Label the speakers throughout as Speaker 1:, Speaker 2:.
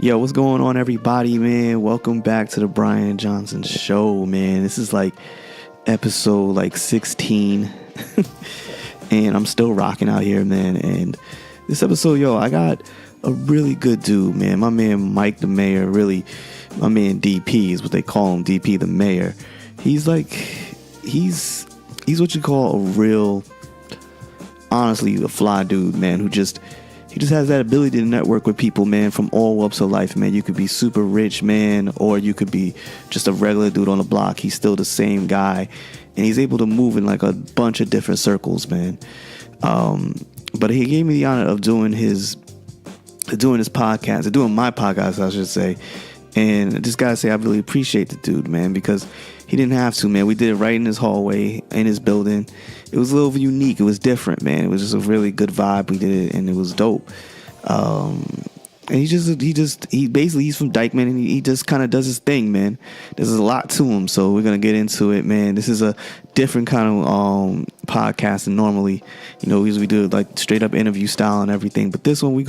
Speaker 1: Yo, what's going on, everybody, man? Welcome back to the Brian Johnson Show, man. This is like episode 16. And I'm still rocking out here, man. And this episode, I got a really good dude, man. My man Mike the Mayor, really, my man DP is what they call him, DP the Mayor. He's what you call a real, honestly, a fly dude, man, he just has that ability to network with people, man, from all walks of life, man. You could be super rich, man, or you could be just a regular dude on the block. He's still the same guy, and he's able to move in like a bunch of different circles, man. But he gave me the honor of doing my podcast, I should say. And I just gotta say, I really appreciate the dude, man, because he didn't have to, man. We did it right in his hallway, in his building. It was a little unique. It was different, man. It was just a really good vibe. We did it, and it was dope. And he's from Dyckman, and he just kind of does his thing, man. There's a lot to him, so we're gonna get into it, man. This is a different kind of podcast than normally. We do like straight up interview style and everything, but this one we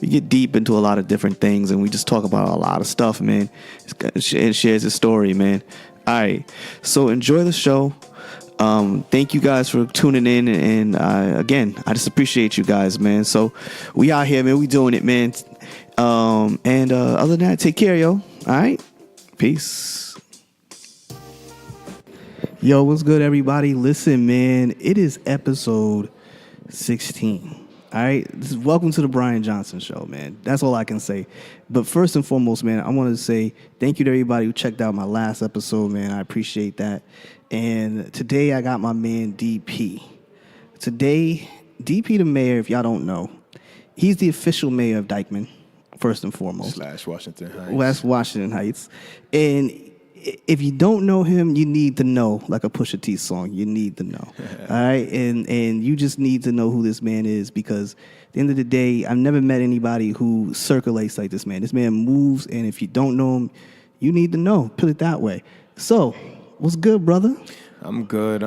Speaker 1: get deep into a lot of different things, and we just talk about a lot of stuff, man. It shares his story, man. All right, so enjoy the show. Thank you guys for tuning in, and again, I just appreciate you guys, man. So we out here, man. We doing it, man. And other than that, take care, yo. All right, peace. Yo, what's good, everybody? Listen, man, it is episode 16. All right, welcome to the Brian Johnson Show, man. That's all I can say. But first and foremost, man, I want to say thank you to everybody who checked out my last episode, man. I appreciate that. And today I got my man DP. Today, DP the Mayor, if y'all don't know, he's the official mayor of Dyckman, first and foremost.
Speaker 2: / Washington Heights.
Speaker 1: West Washington Heights. And if you don't know him, you need to know, like a Pusha T song, you need to know. All right? And you just need to know who this man is, because at the end of the day, I've never met anybody who circulates like this man. This man moves, and if you don't know him, you need to know. Put it that way. So, what's good, brother?
Speaker 2: I'm good,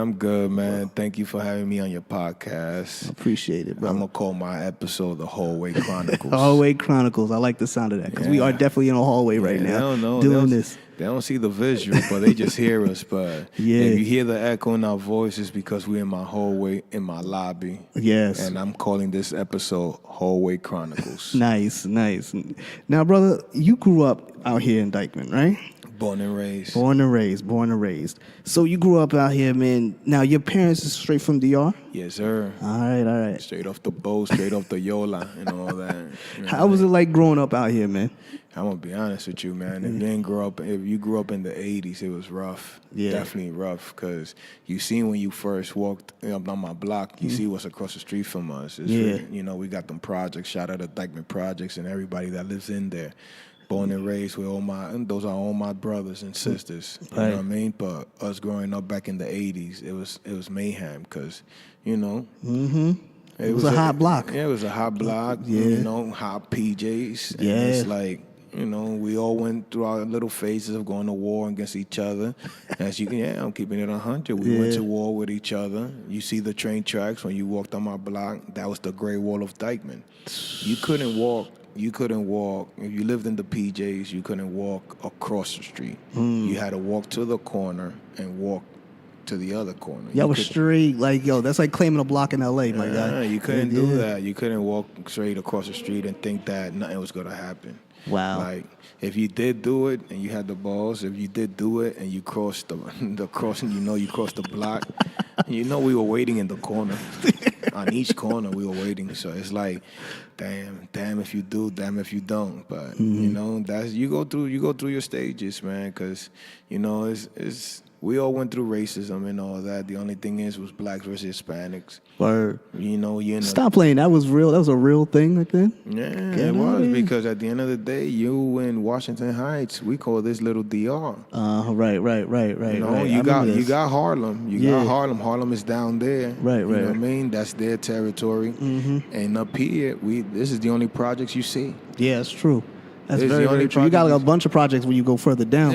Speaker 2: man. Thank you for having me on your podcast.
Speaker 1: I appreciate it, brother.
Speaker 2: I'm going to call my episode The Hallway Chronicles.
Speaker 1: Hallway Chronicles. I like the sound of that, because we are definitely in a hallway right now doing this.
Speaker 2: They don't see the visual, but they just hear us. But if you hear the echo in our voices, because we're in my hallway, in my lobby.
Speaker 1: Yes.
Speaker 2: And I'm calling this episode Hallway Chronicles.
Speaker 1: Nice. Now, brother, you grew up out here in Dyckman, right?
Speaker 2: Born and raised. So you grew up out here, man. Now, your parents is straight from DR? Yes, sir.
Speaker 1: All right.
Speaker 2: Straight off the boat, straight off the Yola and all that.
Speaker 1: How was it like growing up out here, man?
Speaker 2: I'm going to be honest with you, man. If you grew up in the 80s, it was rough.
Speaker 1: Yeah.
Speaker 2: Definitely rough, because you see when you first walked up on my block, you see what's across the street from us. It's we got them projects, shout out to Dyckman Projects and everybody that lives in there. Born and raised with those are all my brothers and sisters. You know what I mean? But us growing up back in the 80s, it was mayhem, because,
Speaker 1: Mm-hmm. It was a hot block.
Speaker 2: Yeah, it was a hot block. Hot PJs. And it's like, we all went through our little phases of going to war against each other. I'm keeping it 100. We went to war with each other. You see the train tracks when you walked on my block. That was the Great Wall of Dyckman. You couldn't walk. If you lived in the PJs, you couldn't walk across the street. You had to walk to the corner and walk to the other corner.
Speaker 1: Y'all was straight, that's like claiming a block in L.A., my guy.
Speaker 2: You couldn't do that. You couldn't walk straight across the street and think that nothing was going to happen.
Speaker 1: Wow.
Speaker 2: Like, if you did do it and you had the balls, if you did do it and you crossed the crossing, you crossed the block, we were waiting in the corner. On each corner, we were waiting. So it's like, damn if you do, damn if you don't. But that's you go through your stages, man. Because it's we all went through racism and all that. The only thing was blacks versus Hispanics.
Speaker 1: Word.
Speaker 2: Stop
Speaker 1: playing. That was real. That was a real thing back then.
Speaker 2: Yeah, it was, because at the end of the day, you in Washington Heights, we call this little DR.
Speaker 1: Right.
Speaker 2: You got Harlem. Got Harlem. Harlem is down there.
Speaker 1: Right.
Speaker 2: You know what I mean? That's their territory. Mm-hmm. And up here, this is the only projects you see.
Speaker 1: Yeah, it's true. That's very true. You got a bunch of projects when you go further down.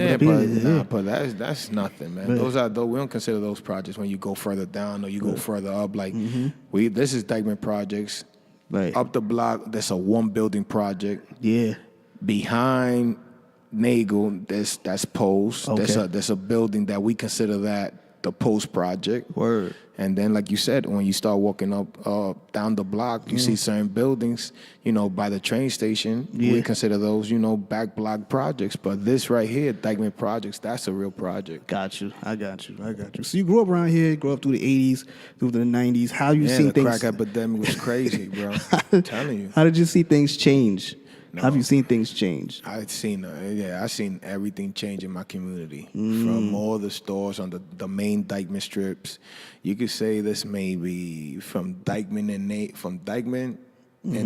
Speaker 2: But that's nothing, man. Right. We don't consider those projects when you go further down or you go further up. Like this is Dyckman Projects.
Speaker 1: Right.
Speaker 2: Up the block, that's a one building project.
Speaker 1: Yeah.
Speaker 2: behind Nagel, that's Post.
Speaker 1: Okay.
Speaker 2: There's a building that we consider that the Post Project.
Speaker 1: Word.
Speaker 2: And then, like you said, when you start walking up down the block, you see certain buildings, by the train station.
Speaker 1: Yeah.
Speaker 2: We consider those, back block projects. But this right here, Dyckman Projects, that's a real project.
Speaker 1: Got you. I got you. So you grew up around here, grew up through the 80s, through the 90s. How you seen
Speaker 2: the
Speaker 1: things?
Speaker 2: crack epidemic was crazy, bro. I'm telling you.
Speaker 1: How did you see things change?
Speaker 2: No.
Speaker 1: How have you seen things change?
Speaker 2: I seen everything change in my community. From all the stores on the main Dyckman strips. You could say this maybe from Dyckman and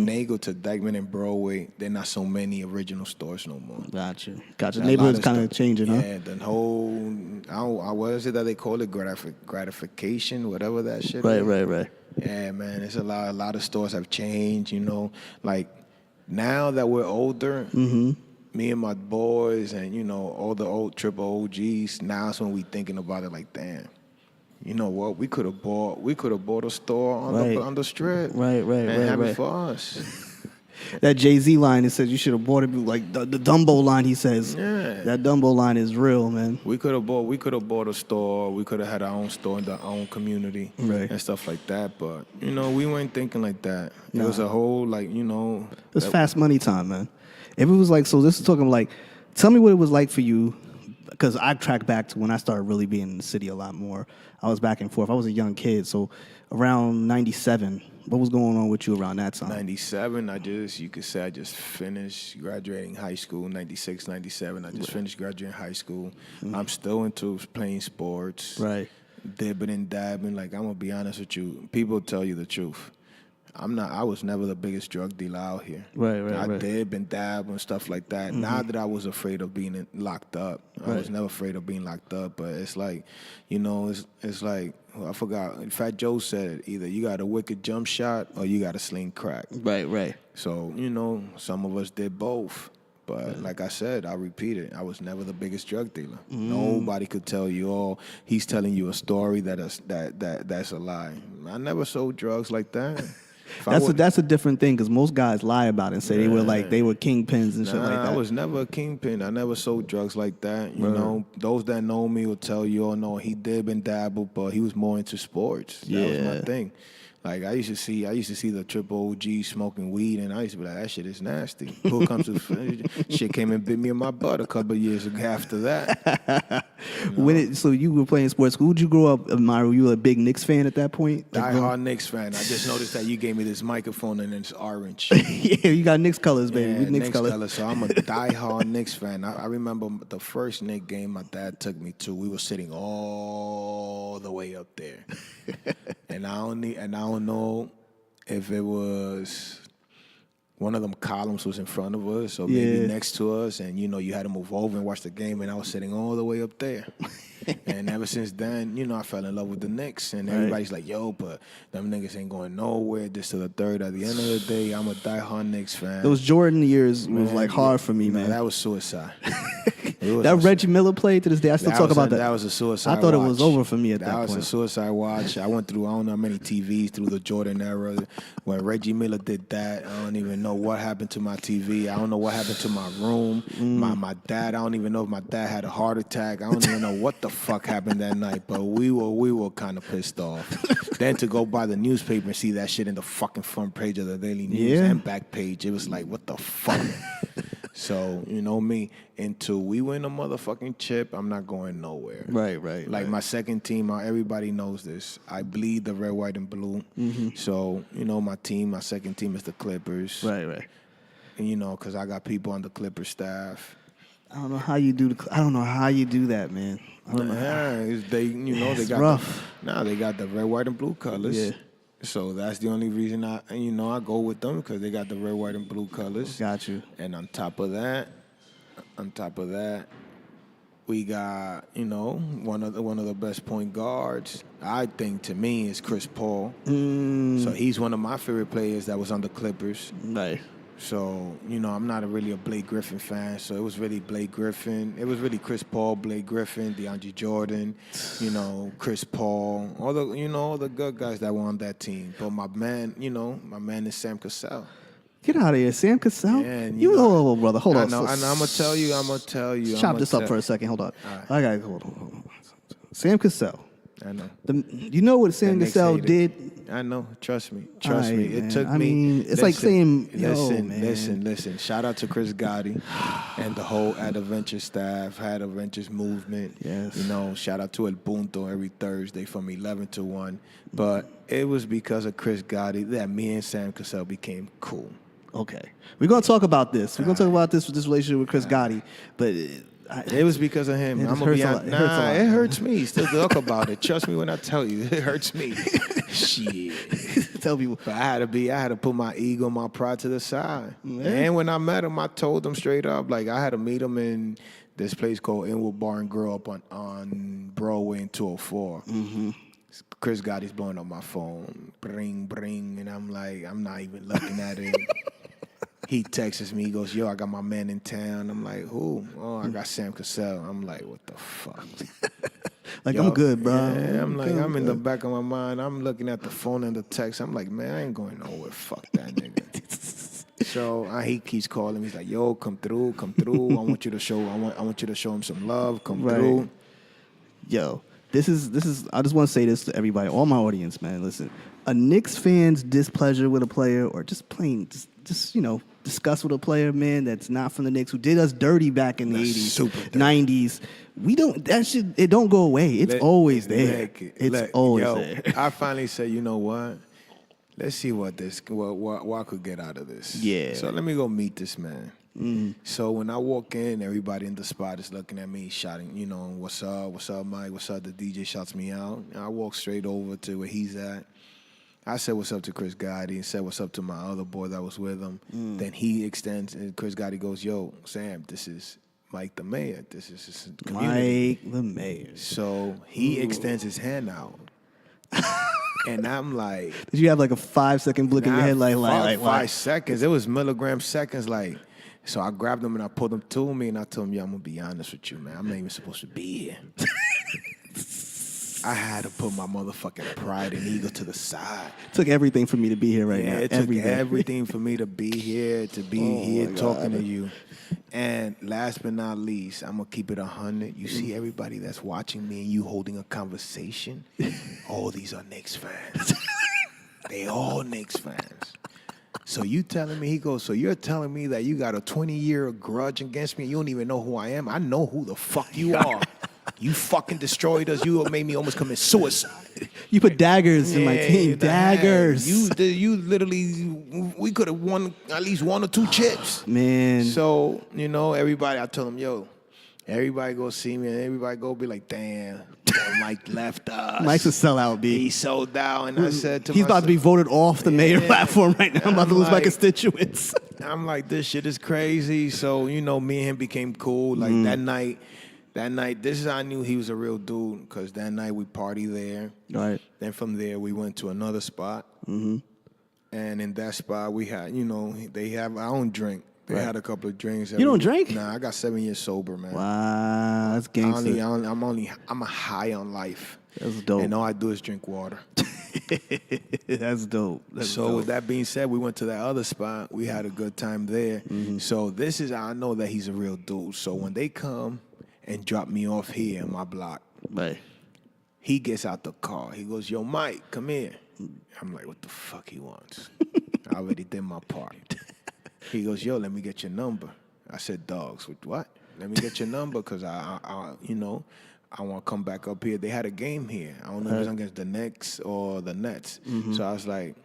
Speaker 2: Nagel to Dyckman and Broadway. There not so many original stores no more.
Speaker 1: Gotcha. Neighborhood's kind of changing, huh?
Speaker 2: Yeah, the whole what is it that they call it? Gratification, whatever that shit.
Speaker 1: Right.
Speaker 2: Yeah, man, it's a lot of stores have changed. Like. Now that we're older, me and my boys and, all the old triple OGs, now it's when we thinking about it like, damn, you know what? We could have bought a store on the strip.
Speaker 1: Right.
Speaker 2: And have it for us.
Speaker 1: That Jay-Z line that says you should have bought it, like the Dumbo line, he says.
Speaker 2: Yeah.
Speaker 1: That Dumbo line is real, man.
Speaker 2: We could have bought a store. We could have had our own store in our own community.
Speaker 1: Right.
Speaker 2: And stuff like that. But, we weren't thinking like that. It was a whole,
Speaker 1: It was fast money time, man. If it was like, so this is talking like, tell me what it was like for you, because I track back to when I started really being in the city a lot more. I was back and forth. I was a young kid, so around 97, what was going on with you around that time?
Speaker 2: 97, you could say I just finished graduating high school. 96, 97, I just finished graduating high school. I'm still into playing sports.
Speaker 1: Right.
Speaker 2: Dibbing and dabbing. Like, I'm going to be honest with you. People tell you the truth. I was never the biggest drug dealer out here.
Speaker 1: Right.
Speaker 2: I dib and dab and stuff like that. Not that I was afraid of being locked up. I was never afraid of being locked up. But it's like, it's like, I forgot. Fat Joe said either you got a wicked jump shot or you got a sling crack.
Speaker 1: Right.
Speaker 2: So, some of us did both. But like I said, I repeat it. I was never the biggest drug dealer. Nobody could tell you, he's telling you a story that's a lie. I never sold drugs like that.
Speaker 1: That's a different thing because most guys lie about it and say they were kingpins and shit like that.
Speaker 2: I was never a kingpin. I never sold drugs like that. You know, those that know me will tell you, no, he did and dabbled, but he was more into sports. That was my thing. Like I used to see the triple OG smoking weed, and I used to be like, that shit is nasty. Who comes to shit came and bit me in my butt a couple of years after that.
Speaker 1: So you were playing sports. Who did you grow up admiring? Were you a big Knicks fan at that point?
Speaker 2: Die-hard Knicks fan. I just noticed that you gave me this microphone and it's orange.
Speaker 1: Yeah, you got Knicks colors, baby.
Speaker 2: Yeah,
Speaker 1: Knicks colors.
Speaker 2: So I'm a die-hard Knicks fan. I remember the first Knicks game my dad took me to. We were sitting all the way up there, and I don't know if it was one of them columns was in front of us or maybe next to us, and you had to move over and watch the game, and I was sitting all the way up there. And ever since then, I fell in love with the Knicks, and everybody's like, yo, but them niggas ain't going nowhere, this to the third. At the end of the day, I'm a die-hard Knicks fan.
Speaker 1: Those Jordan years was like hard for me, man.
Speaker 2: That was suicide.
Speaker 1: That Reggie Miller play to this day, I still talk about that.
Speaker 2: That was a suicide
Speaker 1: I thought
Speaker 2: watch.
Speaker 1: it was over for me at that point.
Speaker 2: That was a suicide watch. I went through, I don't know how many TVs through the Jordan era. When Reggie Miller did that, I don't even know what happened to my TV. I don't know what happened to my room. My dad, I don't even know if my dad had a heart attack. I don't even know what the fuck happened that night, but we were kind of pissed off. Then to go buy the newspaper and see that shit in the fucking front page of the Daily News and back page, it was like, what the fuck? So, me, until we win a motherfucking chip, I'm not going nowhere.
Speaker 1: Right.
Speaker 2: Like my second team, everybody knows this. I bleed the red, white, and blue. So, my second team is the Clippers.
Speaker 1: Right.
Speaker 2: And, because I got people on the Clippers staff.
Speaker 1: I don't know how you do that, man. I don't know.
Speaker 2: They got
Speaker 1: rough.
Speaker 2: They got the red, white, and blue colors.
Speaker 1: Yeah.
Speaker 2: So that's the only reason I go with them, because they got the red, white, and blue colors.
Speaker 1: Got you.
Speaker 2: And on top of that, we got one of the best point guards. I think to me is Chris Paul. So he's one of my favorite players that was on the Clippers.
Speaker 1: Right.
Speaker 2: So, I'm not really a Blake Griffin fan, so it was really Blake Griffin. It was really Chris Paul, Blake Griffin, DeAndre Jordan, Chris Paul, all the good guys that were on that team. But my man is Sam Cassell.
Speaker 1: Get out of here, Sam Cassell.
Speaker 2: Yeah,
Speaker 1: you know, brother. Hold on.
Speaker 2: I'm gonna tell you.
Speaker 1: Chop this up for a second. Hold on. Right. I gotta hold on. Sam Cassell.
Speaker 2: I know.
Speaker 1: You know what Sam Cassell did?
Speaker 2: I know. Trust me. Trust me. It took me.
Speaker 1: I mean, it's like saying,
Speaker 2: listen. Shout out to Chris Gotti and the whole Ad Adventure staff, Ad Adventures movement.
Speaker 1: Yes.
Speaker 2: You know, shout out to El Punto every Thursday from 11 to 1. But it was because of Chris Gotti that me and Sam Cassell became cool.
Speaker 1: Okay. We're going to talk about this. We're going to talk about this relationship with Chris Gotti. But
Speaker 2: it was because of him. I'm gonna be honest. It hurts me. Still talk about it. Trust me when I tell you, it hurts me. Shit.
Speaker 1: Tell people.
Speaker 2: But I had to put my ego, my pride to the side. Yeah. And when I met him, I told him straight up, like I had to meet him in this place called Inwood Bar and Grill up on Broadway in 204. Mm-hmm. Chris Gotti's blowing up my phone, bring, and I'm like, I'm not even looking at it. He texts me, he goes, yo, I got my man in town. I'm like, who? Oh, I got Sam Cassell. I'm like, what the fuck?
Speaker 1: Like, yo, I'm good, bro.
Speaker 2: Yeah, I'm like, I'm in the back of my mind. I'm looking at the phone and the text. I'm like, man, I ain't going nowhere. Fuck that nigga. So he keeps calling me. He's like, yo, come through. I want you to show him some love. Come through.
Speaker 1: Yo, this is. I just want to say this to everybody, all my audience, man. Listen, a Knicks fan's displeasure with a player, or just plain, just discuss with a player, man, that's not from the Knicks, who did us dirty back in the 80s, 90s. We don't, that shit, it don't go away. It's always there. It's always there.
Speaker 2: I finally said, you know what? Let's see what I could get out of this.
Speaker 1: Yeah.
Speaker 2: So let me go meet this man. Mm-hmm. So when I walk in, everybody in the spot is looking at me, shouting, what's up, Mike? What's up? The DJ shouts me out. And I walk straight over to where he's at. I said what's up to Chris Gotti and said what's up to my other boy that was with him. Then he extends, and Chris Gotti goes, yo, Sam, this is Mike the Mayor. This is his community.
Speaker 1: Mike the Mayor.
Speaker 2: So he extends his hand out. And I'm like...
Speaker 1: Did you have like a 5-second blick in your head? Like
Speaker 2: 5 seconds. It was milligram seconds. So I grabbed him and I pulled him to me and I told him, yo, I'm going to be honest with you, man. I'm not even supposed to be here. I had to put my motherfucking pride and ego to the side.
Speaker 1: It took everything for me to be here right now.
Speaker 2: It took everything for me to be here, talking to you. And last but not least, I'm going to keep it 100. You see everybody that's watching me and you holding a conversation? All these are Knicks fans. They all Knicks fans. So you telling me, he goes, so you're telling me that you got a 20-year grudge against me and you don't even know who I am? I know who the fuck you are. You fucking destroyed us. You made me almost commit suicide.
Speaker 1: You put daggers in my team. Daggers.
Speaker 2: You literally, we could have won at least 1 or 2 chips.
Speaker 1: Man.
Speaker 2: So, everybody, I told them, yo, everybody go see me and everybody go be like, damn, Mike left us.
Speaker 1: Mike's a sellout, B.
Speaker 2: He sold out. And I said to
Speaker 1: He's about to be voted off the mayor platform right now. I'm about to lose my constituents.
Speaker 2: I'm like, this shit is crazy. So, me and him became cool. Like that night, this is how I knew he was a real dude, because that night we partied there.
Speaker 1: Right.
Speaker 2: Then from there, we went to another spot. Mm-hmm. And in that spot, we had, they have our own drink. They had a couple of drinks.
Speaker 1: You don't drink?
Speaker 2: Nah, I got 7 years sober, man.
Speaker 1: Wow, that's gangster.
Speaker 2: I'm a high on life.
Speaker 1: That's dope.
Speaker 2: And all I do is drink water.
Speaker 1: That's dope.
Speaker 2: With that being said, we went to that other spot. We had a good time there. Mm-hmm. So this is how I know that he's a real dude. So when they come and drop me off here in my block,
Speaker 1: right,
Speaker 2: he gets out the car. He goes, yo, Mike, come here. I'm like, what the fuck he wants? I already did my part. He goes, yo, let me get your number. I said, dogs, what? Let me get your number, because I want to come back up here. They had a game here. I don't know if it was against the Knicks or the Nets. Mm-hmm. So I was like,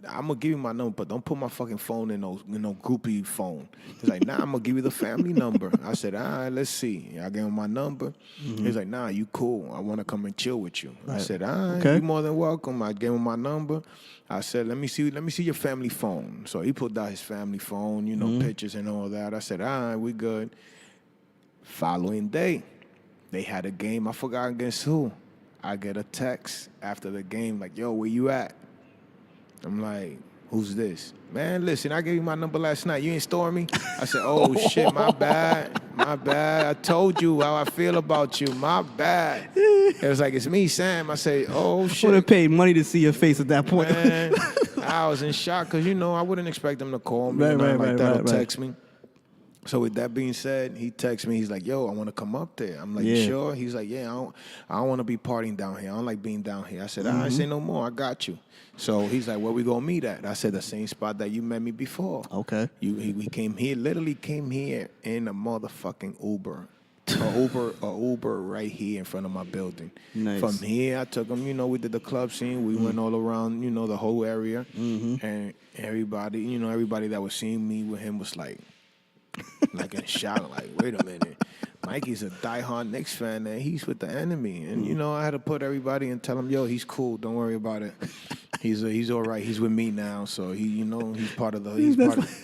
Speaker 2: I'm going to give you my number, but don't put my fucking phone in no groupie phone. He's like, nah, I'm going to give you the family number. I said, all right, let's see. I gave him my number. Mm-hmm. He's like, nah, you cool. I want to come and chill with you. Right. I said, all right, you're more than welcome. I gave him my number. I said, let me see your family phone. So he pulled out his family phone, pictures and all that. I said, all right, we good. Following day, they had a game. I forgot against who. I get a text after the game like, yo, where you at? I'm like, who's this? Man, listen, I gave you my number last night. You ain't store me? I said, oh, shit, my bad. I told you how I feel about you. My bad. It was like, it's me, Sam. I say, oh, shit.
Speaker 1: I would have paid money to see your face at that point.
Speaker 2: Man, I was in shock because, I wouldn't expect them to call me or text me. So with that being said, he texts me. He's like, "Yo, I want to come up there." I'm like, "You sure?" He's like, "Yeah, I don't want to be partying down here. I don't like being down here." I said, "I say no more. I got you." So he's like, "Where we gonna meet at?" I said, "The same spot that you met me before."
Speaker 1: Okay.
Speaker 2: We came here, literally came here in a motherfucking Uber. A Uber right here in front of my building.
Speaker 1: Nice.
Speaker 2: From here, I took him, we did the club scene. We went all around, the whole area. And everybody that was seeing me with him was like in shock, like, wait a minute. Mikey's a diehard Knicks fan, and he's with the enemy. And, I had to put everybody and tell him, yo, he's cool. Don't worry about it. He's all right. He's with me now, so he's part of the.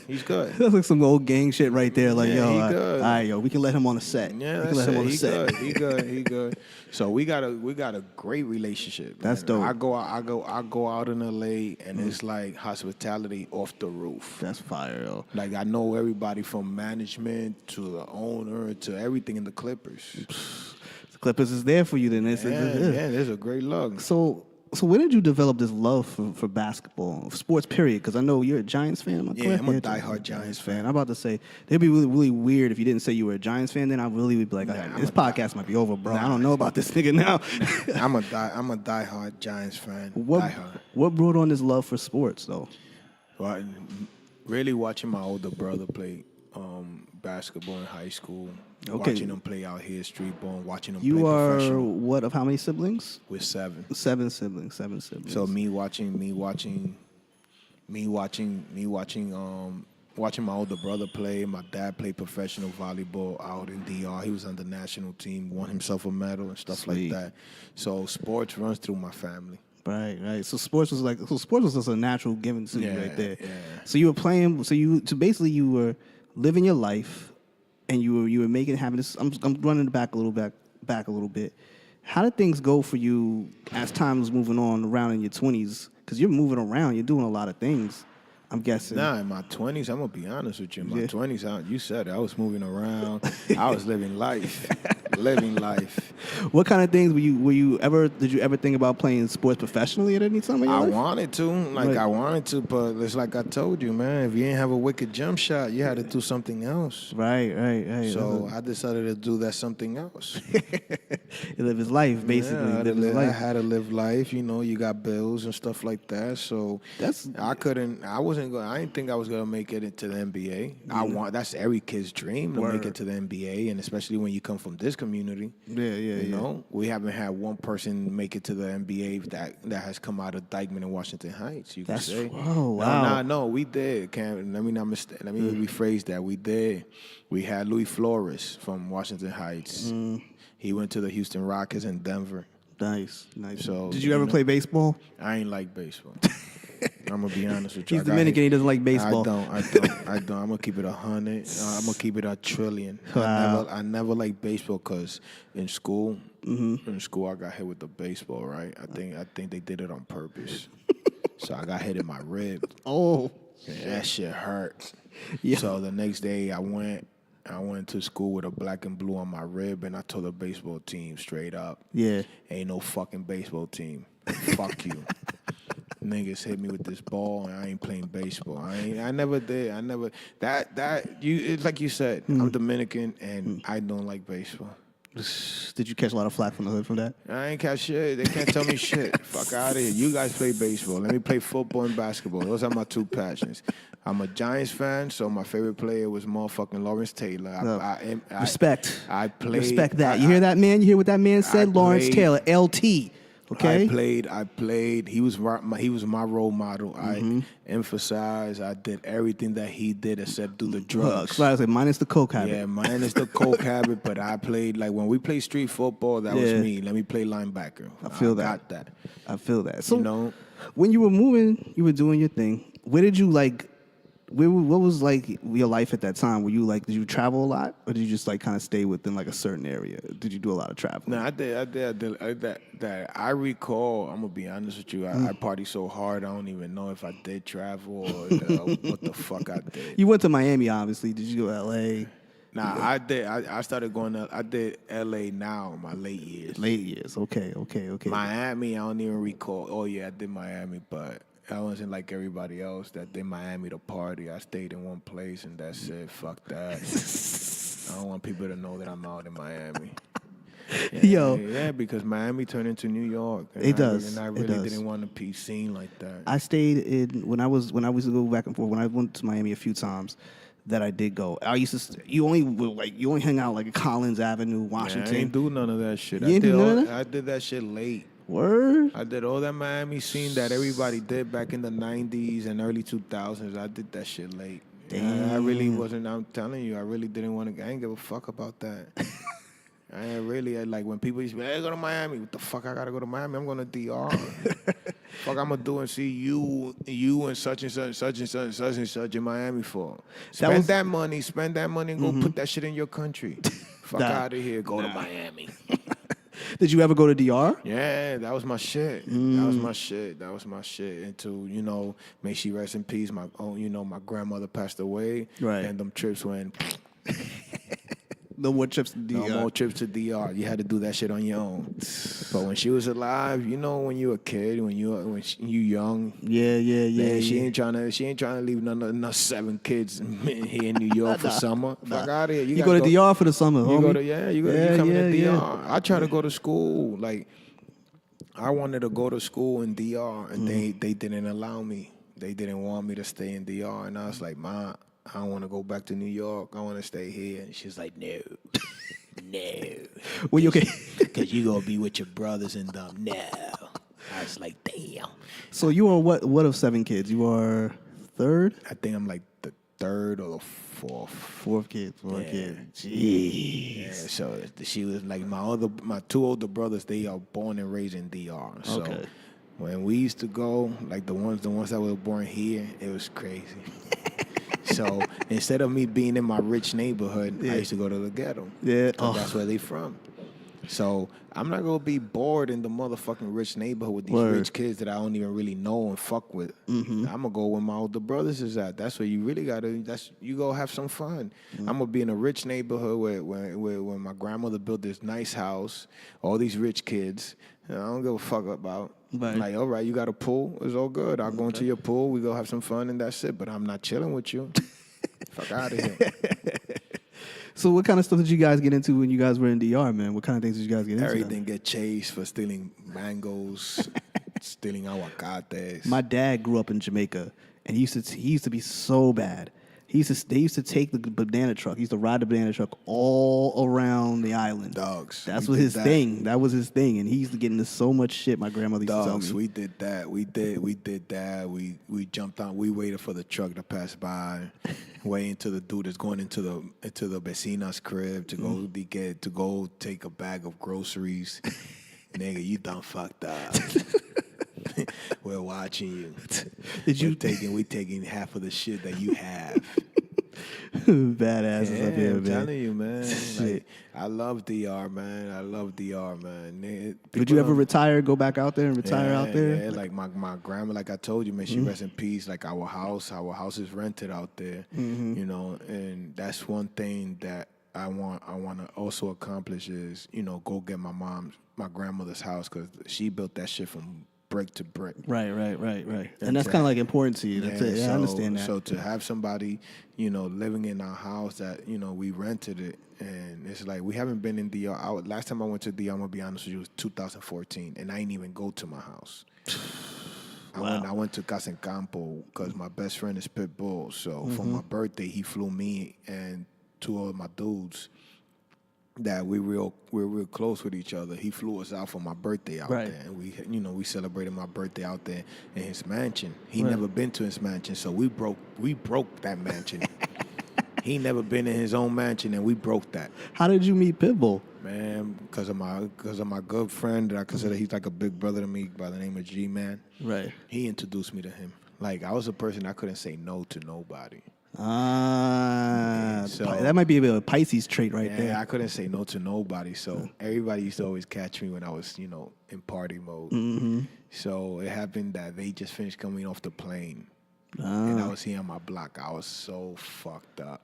Speaker 2: He's good.
Speaker 1: That's like some old gang shit right there. Like,
Speaker 2: he
Speaker 1: all
Speaker 2: good.
Speaker 1: right, yo, we can let him on the set.
Speaker 2: Yeah, that's it. He good. He good. He good. So we got a great relationship.
Speaker 1: That's dope.
Speaker 2: I go out in LA, and it's like hospitality off the roof.
Speaker 1: That's fire, yo.
Speaker 2: Like, I know everybody from management to the owner to everything in the Clippers.
Speaker 1: The Clippers is there for you, then.
Speaker 2: There's a great look.
Speaker 1: So when did you develop this love for basketball, sports, period? Because I know you're a Giants fan. Am I correct?
Speaker 2: I'm a diehard Giants fan.
Speaker 1: I'm about to say, it'd be really, really weird if you didn't say you were a Giants fan. Then I really would be like, this podcast might be over, bro. I don't know about this nigga now.
Speaker 2: I'm a diehard Giants fan.
Speaker 1: What brought on this love for sports, though?
Speaker 2: Well, really watching my older brother play basketball in high school. Okay. Watching them play out here, street ball, watching them play professional.
Speaker 1: You are what, of how many siblings?
Speaker 2: We're 7.
Speaker 1: 7 siblings.
Speaker 2: So me watching my older brother play. My dad played professional volleyball out in DR. He was on the national team, won himself a medal and stuff like that. So sports runs through my family.
Speaker 1: Right. So sports was just a natural given to you right there.
Speaker 2: Yeah.
Speaker 1: So you were playing. So basically you were living your life, and you were making it happen. I'm running back a little bit. How did things go for you as time was moving on around in your 20s? Because you're moving around, you're doing a lot of things, I'm guessing.
Speaker 2: Nah, in my 20s, I'm going to be honest with you. In my 20s, you said it, I was moving around. I was living life.
Speaker 1: What kind of things did you ever think about playing sports professionally at any time in your life?
Speaker 2: I wanted to, but it's like I told you, man, if you didn't have a wicked jump shot, you had to do something else.
Speaker 1: Right.
Speaker 2: So I decided to do that something else.
Speaker 1: You live his life, basically.
Speaker 2: I had to live life. You got bills and stuff like that. So I didn't think I was gonna make it into the NBA. That's every kid's dream to make it to the NBA, and especially when you come from this community. We haven't had one person make it to the NBA that has come out of Dyckman and Washington Heights. You can say.
Speaker 1: Oh wow!
Speaker 2: No, we did. Let me rephrase that. We did. We had Louis Flores from Washington Heights. He went to the Houston Rockets in Denver.
Speaker 1: Nice.
Speaker 2: So,
Speaker 1: did you ever play baseball?
Speaker 2: I ain't like baseball. I'm gonna be honest with you.
Speaker 1: He's Dominican. He doesn't like baseball.
Speaker 2: I don't. I'm gonna keep it 100. I'm gonna keep it a trillion.
Speaker 1: Wow.
Speaker 2: I never liked baseball because in school, I got hit with the baseball. Right. I think they did it on purpose. So I got hit in my rib.
Speaker 1: Oh.
Speaker 2: And that shit hurt.
Speaker 1: Yeah.
Speaker 2: So the next day I went to school with a black and blue on my rib, and I told the baseball team straight up,
Speaker 1: yeah,
Speaker 2: ain't no fucking baseball team. Fuck you. Niggas hit me with this ball, and I ain't playing baseball. I never did. It's like you said, I'm Dominican, and I don't like baseball.
Speaker 1: Did you catch a lot of flack from the hood from that?
Speaker 2: I ain't catch shit. They can't tell me shit. Fuck out of here. You guys play baseball. Let me play football and basketball. Those are my 2 passions. I'm a Giants fan, so my favorite player was motherfucking Lawrence Taylor.
Speaker 1: Respect.
Speaker 2: I played.
Speaker 1: Respect that. You hear that, man? You hear what that man said? Lawrence Taylor, LT. Okay.
Speaker 2: I played. He was my role model. I emphasized. I did everything that he did except do the drugs.
Speaker 1: I said minus the coke habit.
Speaker 2: Yeah, minus the coke habit. But I played like when we played street football. That was me. Let me play linebacker.
Speaker 1: I feel that.
Speaker 2: Got that.
Speaker 1: I feel that. So when you were moving, you were doing your thing. Where did you like? What was like your life at that time? Were you like, did you travel a lot, or did you just like kind of stay within like a certain area? Did you do a lot of traveling?
Speaker 2: No, I did. That I recall. I'm gonna be honest with you. I partied so hard, I don't even know if I did travel or what the fuck I did.
Speaker 1: You went to Miami, obviously. Did you go to LA?
Speaker 2: Nah, I did. I started going to. I did LA now in my late years.
Speaker 1: Late years. Okay.
Speaker 2: Miami, I don't even recall. Oh yeah, I did Miami, but I wasn't like everybody else that in Miami to party. I stayed in one place and that's it. Fuck that. I don't want people to know that I'm out in Miami. Yeah, because Miami turned into New York. And
Speaker 1: It does.
Speaker 2: And I really didn't want to be seen like that.
Speaker 1: I stayed in when I was to go back and forth. When I went to Miami a few times, that I did go. I used to. You only hang out like at Collins Avenue, Washington.
Speaker 2: I ain't do none of that shit.
Speaker 1: You ain't do none of that?
Speaker 2: I did that shit late.
Speaker 1: Word.
Speaker 2: I did all that Miami scene that everybody did back in the 90s and early 2000s. I did that shit late.
Speaker 1: Damn.
Speaker 2: I really wasn't. I'm telling you, I really didn't want to. I ain't give a fuck about that. I ain't really like when people used to be like, hey, go to Miami. What the fuck I gotta go to Miami? I'm going to DR. Fuck I'm gonna do and see you and such and such, such and such, such and such in Miami for. Spend that money and go put that shit in your country. Fuck out of here. Go to Miami.
Speaker 1: Did you ever go to DR?
Speaker 2: Yeah, that was my shit. That was my shit. Until, may she rest in peace. My grandmother passed away.
Speaker 1: Right.
Speaker 2: And them trips went.
Speaker 1: No more trips to DR.
Speaker 2: No more trips to DR. You had to do that shit on your own. But when she was alive, when you a kid, when you young.
Speaker 1: Yeah.
Speaker 2: She ain't trying to leave none of us 7 kids here in New York for summer. Fuck out of here.
Speaker 1: You go to DR for the summer, homie.
Speaker 2: You come to DR. I try to go to school. Like, I wanted to go to school in DR, and they didn't allow me. They didn't want me to stay in DR, and I was like, Ma, I don't want to go back to New York. I want to stay here. And she's like, no.
Speaker 1: Well, you okay?
Speaker 2: Because you going to be with your brothers and them. No. I was like, damn.
Speaker 1: So you are what of 7 kids? You are third?
Speaker 2: I think I'm like the third or the fourth.
Speaker 1: Fourth kid. Jeez.
Speaker 2: Yeah, so she was like my 2 older brothers, they are born and raised in DR. So
Speaker 1: okay.
Speaker 2: When we used to go, like the ones that were born here, it was crazy. So instead of me being in my rich neighborhood, I used to go to the ghetto.
Speaker 1: Yeah.
Speaker 2: That's where they from. So I'm not going to be bored in the motherfucking rich neighborhood with these rich kids that I don't even really know and fuck with. I'm going to go where my older brothers is at. That's where you really got to, you go have some fun. I'm going to be in a rich neighborhood where my grandmother built this nice house, all these rich kids. I don't give a fuck about.
Speaker 1: Right.
Speaker 2: Like, all right, you got a pool. It's all good. I'll go into your pool. We go have some fun and that's it. But I'm not chilling with you. Fuck out of here.
Speaker 1: So what kind of stuff did you guys get into when you guys were in DR, man? What kind of things did you guys get into?
Speaker 2: Everything get chased for stealing mangoes, stealing aguacates.
Speaker 1: My dad grew up in Jamaica, and he used to be so bad. They used to take the banana truck. He used to ride the banana truck all around the island.
Speaker 2: Dogs.
Speaker 1: That's what his thing. That was his thing, and he used to get into so much shit. My grandmother used to tell me.
Speaker 2: We did that. We did that. We jumped on. We waited for the truck to pass by. Waiting till the dude is going into the vecina's crib to go take a bag of groceries. Nigga, you done fucked up. We're watching you. We taking half of the shit that you have.
Speaker 1: Badasses up here, man.
Speaker 2: I'm telling you, man. Like, I love DR, man.
Speaker 1: Would you ever retire, go back out there and retire out there?
Speaker 2: Yeah, like my grandma, like I told you, man, she rest in peace. Like our house is rented out there, and that's one thing that I want to also accomplish is, go get my grandmother's house because she built that shit from brick to brick.
Speaker 1: Right. And that's kind of like important to you. That's it. Yeah, I understand that.
Speaker 2: So to have somebody, living in our house that, we rented it, and it's like we haven't been in DR. Last time I went to DR, I'm going to be honest with you, was 2014, and I didn't even go to my house.
Speaker 1: Wow.
Speaker 2: I went to Casa en Campo because my best friend is Pitbull. So for my birthday, he flew me and 2 of my dudes that we're real close with each other. He flew us out for my birthday out there, and we celebrated my birthday out there in his mansion. He never been to his mansion, so we broke that mansion. He never been in his own mansion, and we broke that.
Speaker 1: How did you meet Pitbull?
Speaker 2: Man, because of my good friend that I consider he's like a big brother to me by the name of G-Man.
Speaker 1: Right.
Speaker 2: He introduced me to him. Like, I was a person I couldn't say no to nobody.
Speaker 1: So that might be a bit of a Pisces trait right there.
Speaker 2: Yeah, I couldn't say no to nobody. So everybody used to always catch me when I was, in party mode. Mm-hmm. So it happened that they just finished coming off the plane. And I was here on my block. I was so fucked up.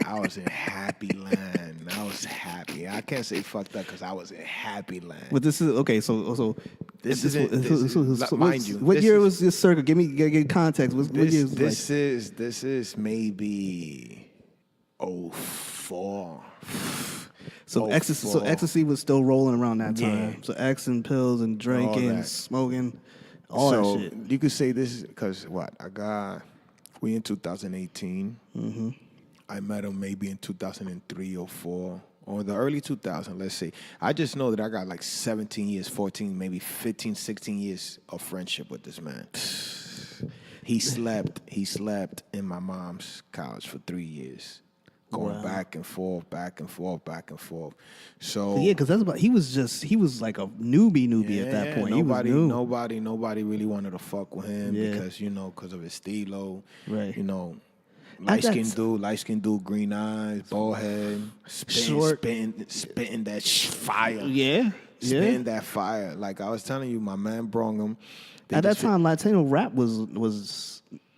Speaker 2: I was in happy land. I was happy. I can't say fucked up because I was in happy land.
Speaker 1: But this is okay. So
Speaker 2: This isn't. Mind you,
Speaker 1: what year was this circle? Give me context. What year was
Speaker 2: this is maybe 04.
Speaker 1: So ecstasy was still rolling around that time. Yeah. So X and pills and drinking, smoking, all that shit.
Speaker 2: You could say this is because we in 2018.
Speaker 1: Mm-hmm.
Speaker 2: I met him maybe in 2003 or 4. Or the early 2000s, let's say. I just know that I got like 17 years, 14, maybe 15, 16 years of friendship with this man. He slept in my mom's couch for 3 years. Going back and forth. So
Speaker 1: yeah, because he was like a newbie at that point.
Speaker 2: Nobody really wanted to fuck with him because of his stilo.
Speaker 1: Right.
Speaker 2: Light skinned dude, green eyes, bald head, spitting that fire.
Speaker 1: Yeah.
Speaker 2: Spitting that fire. Like I was telling you, my man brought him.
Speaker 1: At that time, Latino rap was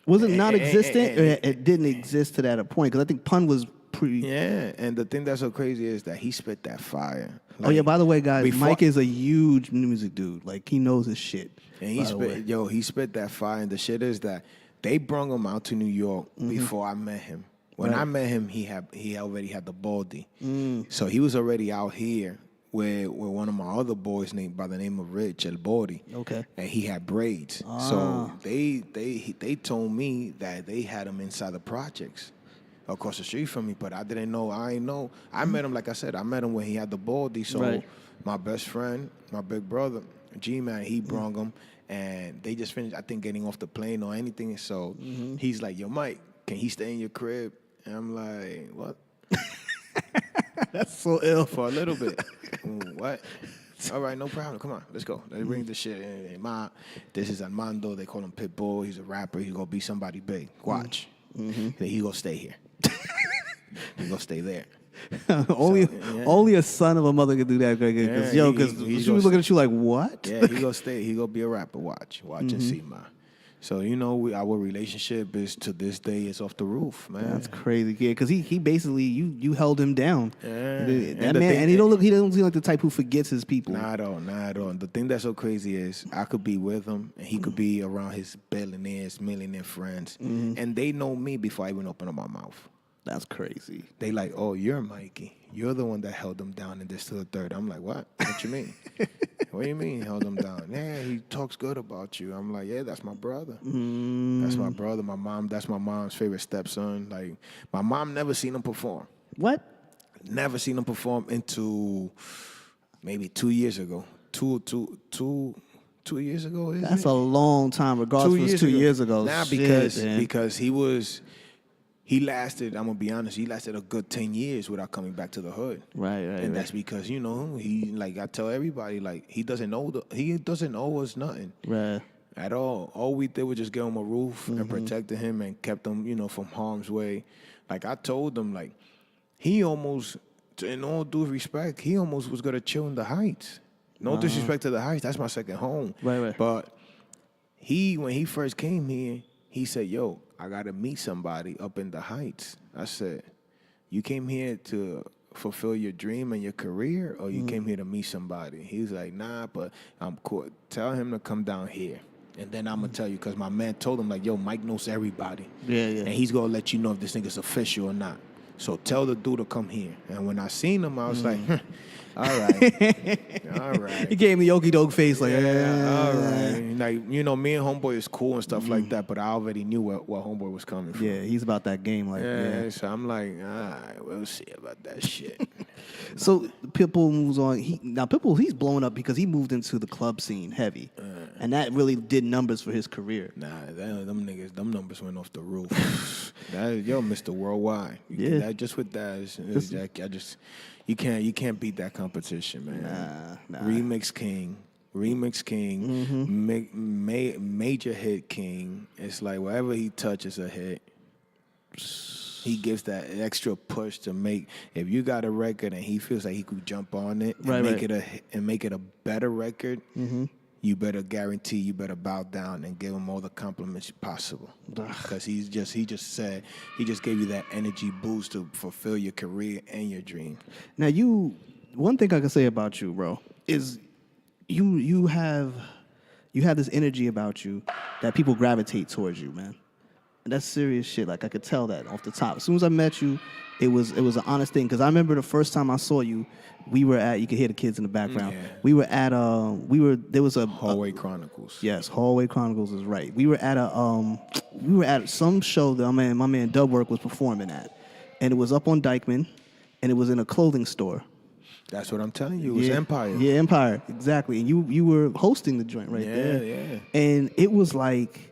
Speaker 1: it not existent, or it didn't exist to that point? Because I think pun was pretty.
Speaker 2: Yeah, and the thing that's so crazy is that he spit that fire.
Speaker 1: Like, by the way, guys, Mike is a huge music dude. Like he knows his shit.
Speaker 2: And he spit that fire, and the shit is that. They brung him out to New York before I met him. When I met him, he already had the baldy. So he was already out here with one of my other boys by the name of Rich El Baldy.
Speaker 1: Okay.
Speaker 2: And he had braids. So they told me that they had him inside the projects across the street from me, but I didn't know. I ain't know. I met him, like I said, when he had the baldy. So my best friend, my big brother, G-Man, he brung him. And they just finished, I think, getting off the plane or anything. So he's like, yo, Mike, can he stay in your crib? And I'm like, what?
Speaker 1: That's so ill.
Speaker 2: For a little bit. What? All right, no problem. Come on, let's go. Let's bring this shit in. This is Armando. They call him Pitbull. He's a rapper. He's going to be somebody big. Watch. He's going to stay here. He's going to stay there.
Speaker 1: Only a son of a mother could do that. Because she was looking at you like, what?
Speaker 2: Yeah, he gonna stay. He gonna be a rapper. Watch and see, man. So our relationship is to this day is off the roof, man.
Speaker 1: That's crazy, yeah. Because he basically you held him down.
Speaker 2: Yeah,
Speaker 1: that man, and he don't seem like the type who forgets his people.
Speaker 2: Not at all. The thing that's so crazy is I could be with him and he could be around his millionaire friends, and they know me before I even open up my mouth.
Speaker 1: That's crazy.
Speaker 2: They like, oh, you're Mikey. You're the one that held him down in this to the third. I'm like, what? What you mean? What do you mean held him down? Yeah, he talks good about you. I'm like, yeah, that's my brother. That's my brother. That's my mom's favorite stepson. Like, my mom never seen him perform.
Speaker 1: What?
Speaker 2: Never seen him perform until maybe 2 years ago. Two years ago, is
Speaker 1: That's a long time, regardless if it's 2 years ago.
Speaker 2: Nah, because he lasted, I'm going to be honest, he lasted a good 10 years without coming back to the hood.
Speaker 1: Right.
Speaker 2: And that's because, he, like I tell everybody, like, he doesn't owe us nothing.
Speaker 1: Right.
Speaker 2: At all. All we did was just give him a roof and protected him and kept him, from harm's way. Like, I told him, like, he almost, in all due respect, he almost was going to chill in the Heights. No disrespect to the Heights. That's my second home.
Speaker 1: Right.
Speaker 2: But when he first came here, he said, yo, I got to meet somebody up in the Heights. I said, you came here to fulfill your dream and your career, or you came here to meet somebody? He's like, nah, but I'm cool. Tell him to come down here. And then I'm going to tell you, because my man told him, like, yo, Mike knows everybody.
Speaker 1: Yeah.
Speaker 2: And he's going to let you know if this nigga's official or not. So tell the dude to come here. And when I seen him, I was like, all right.
Speaker 1: He gave me the okie doke face, like,
Speaker 2: all right. Like, me and Homeboy is cool and stuff like that, but I already knew what Homeboy was coming from.
Speaker 1: Yeah, he's about that game. Like,
Speaker 2: So I'm like, all right, we'll see about that shit.
Speaker 1: So Pitbull moves on. Pitbull, he's blowing up because he moved into the club scene heavy. And that really did numbers for his career.
Speaker 2: Nah, them numbers went off the roof. Yo, Mr. Worldwide. Just with that, you can't beat that competition, man.
Speaker 1: Nah.
Speaker 2: Remix King, major hit King. It's like whatever he touches a hit. He gives that extra push to make. If you got a record and he feels like he could jump on it and make it a better record, you better bow down and give him all the compliments possible. Because he just gave you that energy boost to fulfill your career and your dream.
Speaker 1: Now one thing I can say about you, bro, is you have this energy about you that people gravitate towards you, man. And that's serious shit. Like I could tell that off the top. As soon as I met you, it was an honest thing. Because I remember the first time I saw you, we were at. You could hear the kids in the background. Yeah. We were at there was a
Speaker 2: Hallway Chronicles.
Speaker 1: Yes, Hallway Chronicles is right. We were at some show that my man Dubwork was performing at, and it was up on Dyckman, and it was in a clothing store.
Speaker 2: That's what I'm telling you. It was Empire.
Speaker 1: Yeah, Empire, exactly. And you were hosting the joint right there.
Speaker 2: Yeah.
Speaker 1: And it was like.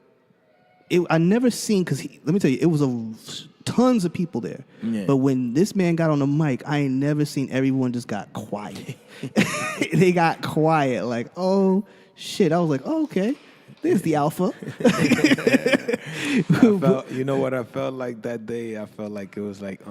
Speaker 1: I never seen, because let me tell you, it was tons of people there. Yeah. But when this man got on the mic, I ain't never seen everyone just got quiet. They got quiet, like, oh, shit. I was like, oh, okay. There's the alpha.
Speaker 2: You know what I felt like that day? I felt like it was like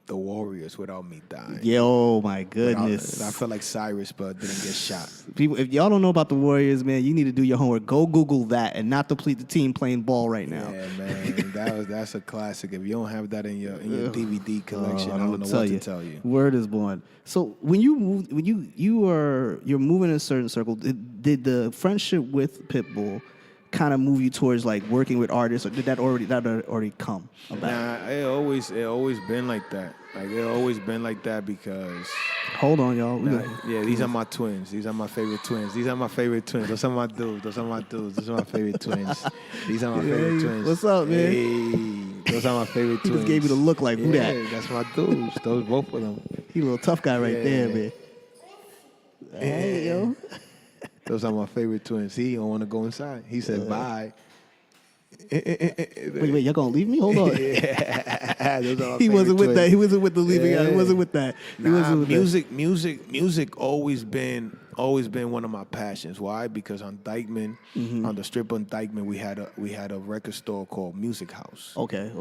Speaker 2: the Warriors without me dying.
Speaker 1: Yeah, oh my goodness.
Speaker 2: I felt like Cyrus, but didn't get shot.
Speaker 1: People, if y'all don't know about the Warriors, man, you need to do your homework. Go Google that and not deplete the team playing ball right now.
Speaker 2: Yeah, man, that's a classic. If you don't have that in your DVD collection, I don't know what to tell you.
Speaker 1: Word is born. So when you you're moving in a certain circle, did the friendship with Pitbull kind of move you towards like working with artists, or did that already come about?
Speaker 2: Nah, it always been like that. Like it always been like that because.
Speaker 1: Hold on, y'all.
Speaker 2: These are my twins. These are my favorite twins. Those are my dudes. Those are my favorite twins. These are my favorite twins.
Speaker 1: What's up, man?
Speaker 2: Hey, those are my favorite twins.
Speaker 1: He just gave me the look like, who that?
Speaker 2: That's my dudes. Those both of them.
Speaker 1: He a little tough guy right there, man. Hey, yo.
Speaker 2: Those are my favorite twins. He don't want to go inside. He said, bye.
Speaker 1: Wait, y'all gonna leave me? Hold on. He wasn't with that. He wasn't with the leaving out. He wasn't with that.
Speaker 2: Music always been one of my passions. Why? Because on Dyckman, on the strip on Dyckman, we had a record store called Music House.
Speaker 1: Okay.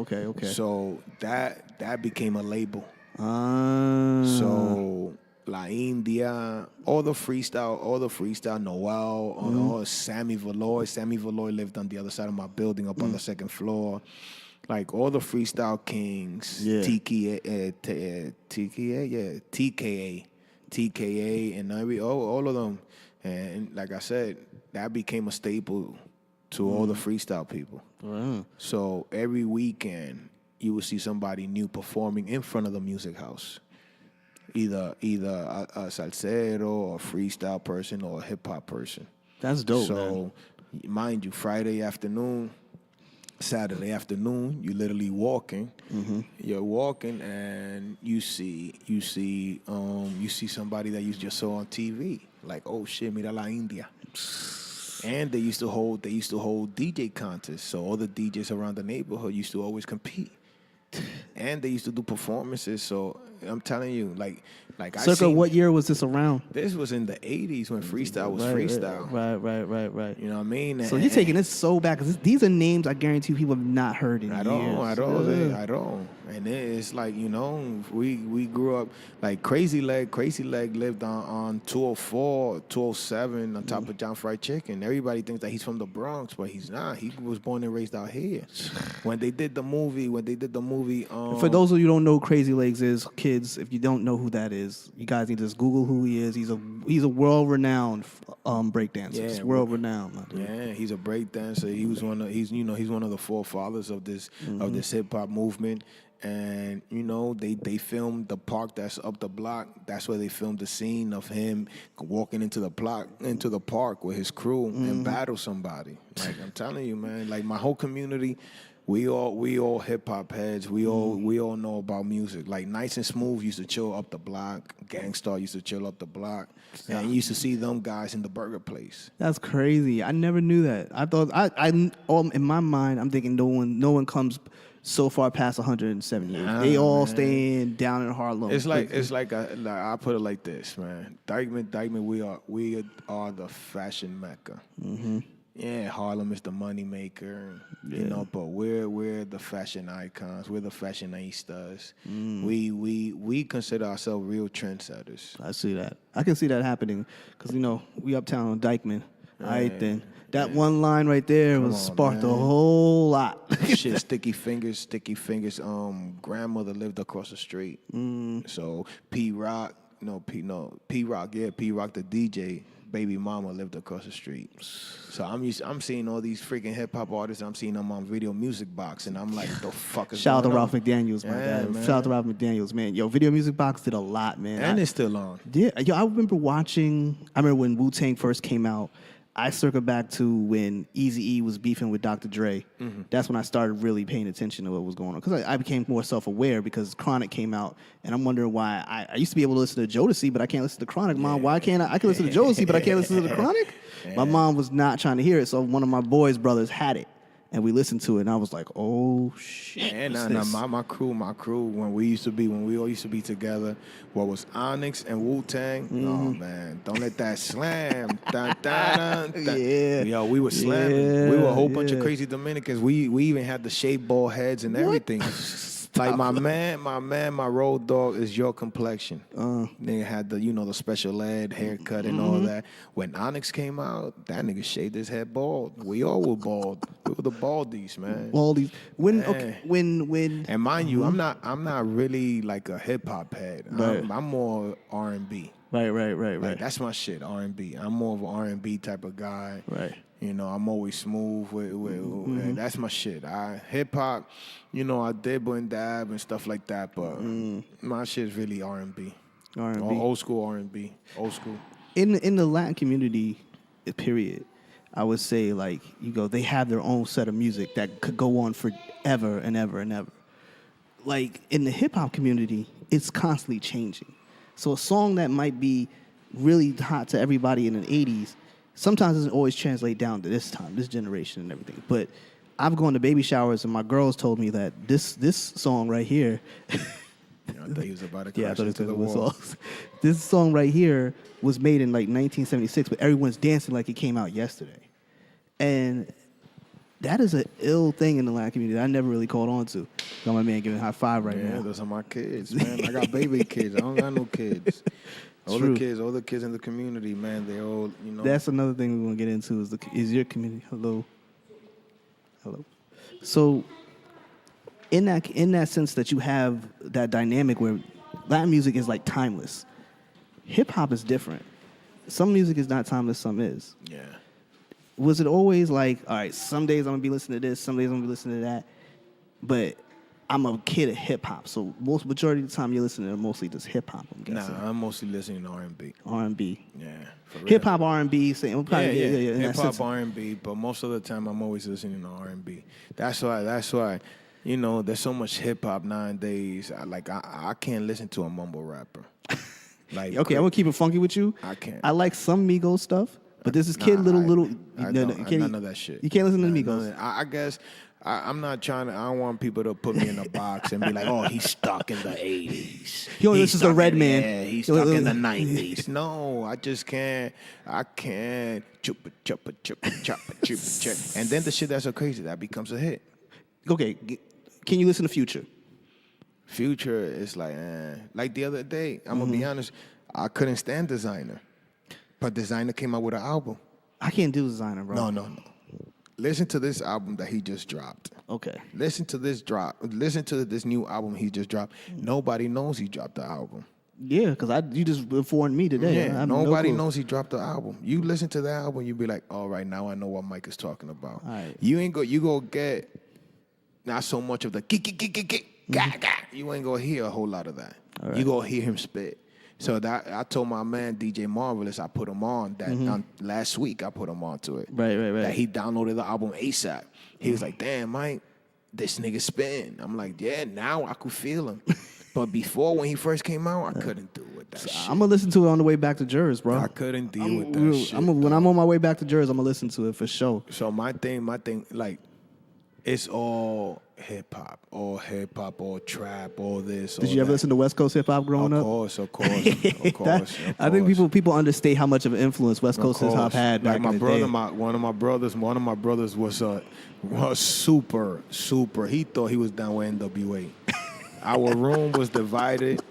Speaker 2: So that became a label. So La India, all the freestyle, Noel, all Sammy Valoy. Sammy Valoy lived on the other side of my building, up on the second floor. Like all the freestyle kings, TKA, and all of them. And like I said, that became a staple to all the freestyle people.
Speaker 1: Wow.
Speaker 2: So every weekend, you would see somebody new performing in front of the Music House. Either a salsero or a freestyle person or a hip hop person.
Speaker 1: That's dope.
Speaker 2: So, mind you, Friday afternoon, Saturday afternoon, you literally walking. You're walking and you see somebody that you just saw on TV. Like, oh shit, mira la India. And they used to hold DJ contests. So all the DJs around the neighborhood used to always compete. And they used to do performances, so I'm telling you, like
Speaker 1: Circa, what year was this around?
Speaker 2: This was in the 80s when freestyle was freestyle.
Speaker 1: Right.
Speaker 2: You know what I mean?
Speaker 1: So you're taking this so back, because these are names I guarantee people have not heard in years.
Speaker 2: At all. And it's like, you know, we grew up, like Crazy Leg lived on 204, 207 on top of John Fried Chicken. Everybody thinks that he's from the Bronx, but he's not. He was born and raised out here. When they did the movie,
Speaker 1: for those of you who don't know who Crazy Legs is, kids, if you don't know who that is, you guys need to just Google who he is. He's a world-renowned breakdancer. Yeah, world-renowned.
Speaker 2: Yeah, he's a breakdancer. He's one of the forefathers of this hip hop movement. And you know, they filmed the park that's up the block. That's where they filmed the scene of him walking into the park with his crew and battle somebody. Like I'm telling you, man. Like my whole community, we all hip hop heads. We all know about music. Like Nice and Smooth used to chill up the block. Gangstar used to chill up the block. And you used to see them guys in the burger place.
Speaker 1: That's crazy. I never knew that. I thought in my mind, I'm thinking no one comes so far past 170 years. They all staying down in Harlem.
Speaker 2: It's like I put it like this, man. Dyckman, we are the fashion mecca. Yeah, Harlem is the money maker, you know, but we're the fashion icons. We're the fashionistas. We consider ourselves real trendsetters.
Speaker 1: I see that. I can see that happening because, you know, we uptown on Dyckman. All right, then. That one line right there sparked a whole lot.
Speaker 2: Shit, Sticky Fingers. Grandmother lived across the street. So P-Rock, the DJ, baby mama lived across the street. So I'm seeing all these freaking hip hop artists. I'm seeing them on Video Music Box, and I'm like, the fuck is
Speaker 1: Shout out to
Speaker 2: going on?
Speaker 1: Ralph McDaniels, my guy.
Speaker 2: Man.
Speaker 1: Shout out to Ralph McDaniels, man. Yo, Video Music Box did a lot, man.
Speaker 2: And it's still on.
Speaker 1: Yeah, yo, I remember when Wu-Tang first came out. I circled back to when Eazy-E was beefing with Dr. Dre. Mm-hmm. That's when I started really paying attention to what was going on. Because I became more self-aware because Chronic came out. And I'm wondering why I used to be able to listen to Jodeci, but I can't listen to Chronic. Mom, why can't I can listen to Jodeci, but I can't listen to the Chronic? My mom was not trying to hear it. So one of my boys' brothers had it. And we listened to it, and I was like, "Oh shit!"
Speaker 2: And my crew, when we all used to be together, what was Onyx and Wu-Tang? Oh man, don't let that slam. Dun, dun, dun, dun.
Speaker 1: Yeah,
Speaker 2: yo, we were slamming.
Speaker 1: Yeah,
Speaker 2: we were a whole bunch of crazy Dominicans. We even had the shaved bald heads and everything. Like my road dog is your complexion. Nigga had the special ed haircut and all that. When Onyx came out, that nigga shaved his head bald. We all were bald. We were the baldies, man.
Speaker 1: Baldies. When
Speaker 2: and mind you, I'm not really like a hip hop head.
Speaker 1: Right.
Speaker 2: I'm more R&B.
Speaker 1: Right.
Speaker 2: Like, that's my shit, R&B. I'm more of an R&B type of guy.
Speaker 1: Right.
Speaker 2: I'm always smooth with that's my shit. Hip hop, I dibble and dab and stuff like that, but my shit is really R&B.
Speaker 1: R&B.
Speaker 2: Old school R&B. Old school.
Speaker 1: In the Latin community, period, I would say they have their own set of music that could go on forever and ever and ever. Like in the hip hop community, it's constantly changing. So a song that might be really hot to everybody in the 80s sometimes doesn't always translate down to this generation and everything. But I've gone to baby showers and my girls told me that this song right here.
Speaker 2: I thought he was about to crash into the
Speaker 1: wall.
Speaker 2: wall.
Speaker 1: This song right here was made in 1976, but everyone's dancing like it came out yesterday. And that is an ill thing in the Latin community that I never really caught on to. Got my man giving a high five right now.
Speaker 2: Yeah, those are my kids, man. I got baby kids. I don't got no kids. All the kids in the community, man, they all,
Speaker 1: That's another thing we want to get into is your community. Hello. So in that sense that you have that dynamic where Latin music is like timeless, hip hop is different. Some music is not timeless, some is.
Speaker 2: Yeah.
Speaker 1: Was it always like, all right, some days I'm gonna be listening to this, some days I'm gonna be listening to that, but I'm a kid of hip hop, so majority of the time you're listening to mostly just hip hop. I'm guessing.
Speaker 2: Nah, I'm mostly listening to R&B.
Speaker 1: R&B.
Speaker 2: Yeah.
Speaker 1: Hip hop, R&B. Yeah.
Speaker 2: Hip hop, R&B, but most of the time I'm always listening to R&B. That's why. There's so much hip hop nowadays. I can't listen to a mumble rapper.
Speaker 1: Okay, I'm gonna keep it funky with you.
Speaker 2: I can't.
Speaker 1: I like some Migos stuff, but this is none
Speaker 2: of that shit.
Speaker 1: You can't listen to Migos.
Speaker 2: I guess. I'm not trying to. I don't want people to put me in a box and be like, "Oh, he's stuck in the '80s."
Speaker 1: This is a red man.
Speaker 2: Yeah, he's stuck in the '90s. No, I just can't. I can't. Chupa chupa chupa chupa chupa. And then the shit that's so crazy that becomes a hit.
Speaker 1: Okay, can you listen to Future?
Speaker 2: Future is like the other day. I'm gonna be honest. I couldn't stand Designer, but Designer came out with an album.
Speaker 1: I can't do Designer, bro.
Speaker 2: No. Listen to this album that he just dropped.
Speaker 1: Okay.
Speaker 2: Listen to this new album he just dropped. Nobody knows he dropped the album.
Speaker 1: Yeah, because you just informed me today.
Speaker 2: Yeah, nobody knows he dropped the album. You listen to the album, you be like, all right, now I know what Mike is talking about.
Speaker 1: All right.
Speaker 2: You go get not so much of the you ain't gonna hear a whole lot of that. Right. You gonna hear him spit. So that I told my man DJ Marvelous, I put him on that last week. I put him on to it.
Speaker 1: Right.
Speaker 2: That he downloaded the album ASAP. He was like, "Damn, Mike, this nigga spitting." I'm like, "Yeah, now I could feel him." But before, when he first came out, I couldn't do with that shit.
Speaker 1: I'm gonna listen to it on the way back to Jers, bro.
Speaker 2: I couldn't deal with that shit.
Speaker 1: When I'm on my way back to Jers, I'm gonna listen to it for sure.
Speaker 2: So my thing, like, it's all hip hop, all trap, all this.
Speaker 1: Did you ever listen to West Coast hip hop growing up?
Speaker 2: Of course.
Speaker 1: I think people understate how much of an influence West Coast hip hop had back in the day.
Speaker 2: One of my brothers was super. He thought he was down with NWA. Our room was divided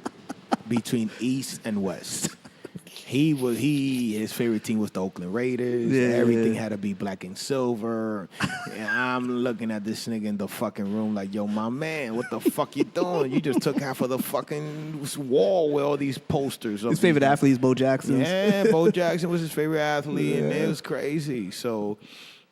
Speaker 2: between East and West. his favorite team was the Oakland Raiders.
Speaker 1: Yeah.
Speaker 2: Everything had to be black and silver. And I'm looking at this nigga in the fucking room like, yo, my man, what the fuck you doing? You just took half of the fucking wall with all these posters.
Speaker 1: His favorite athlete is Bo Jackson.
Speaker 2: Yeah, Bo Jackson was his favorite athlete, and it was crazy. So,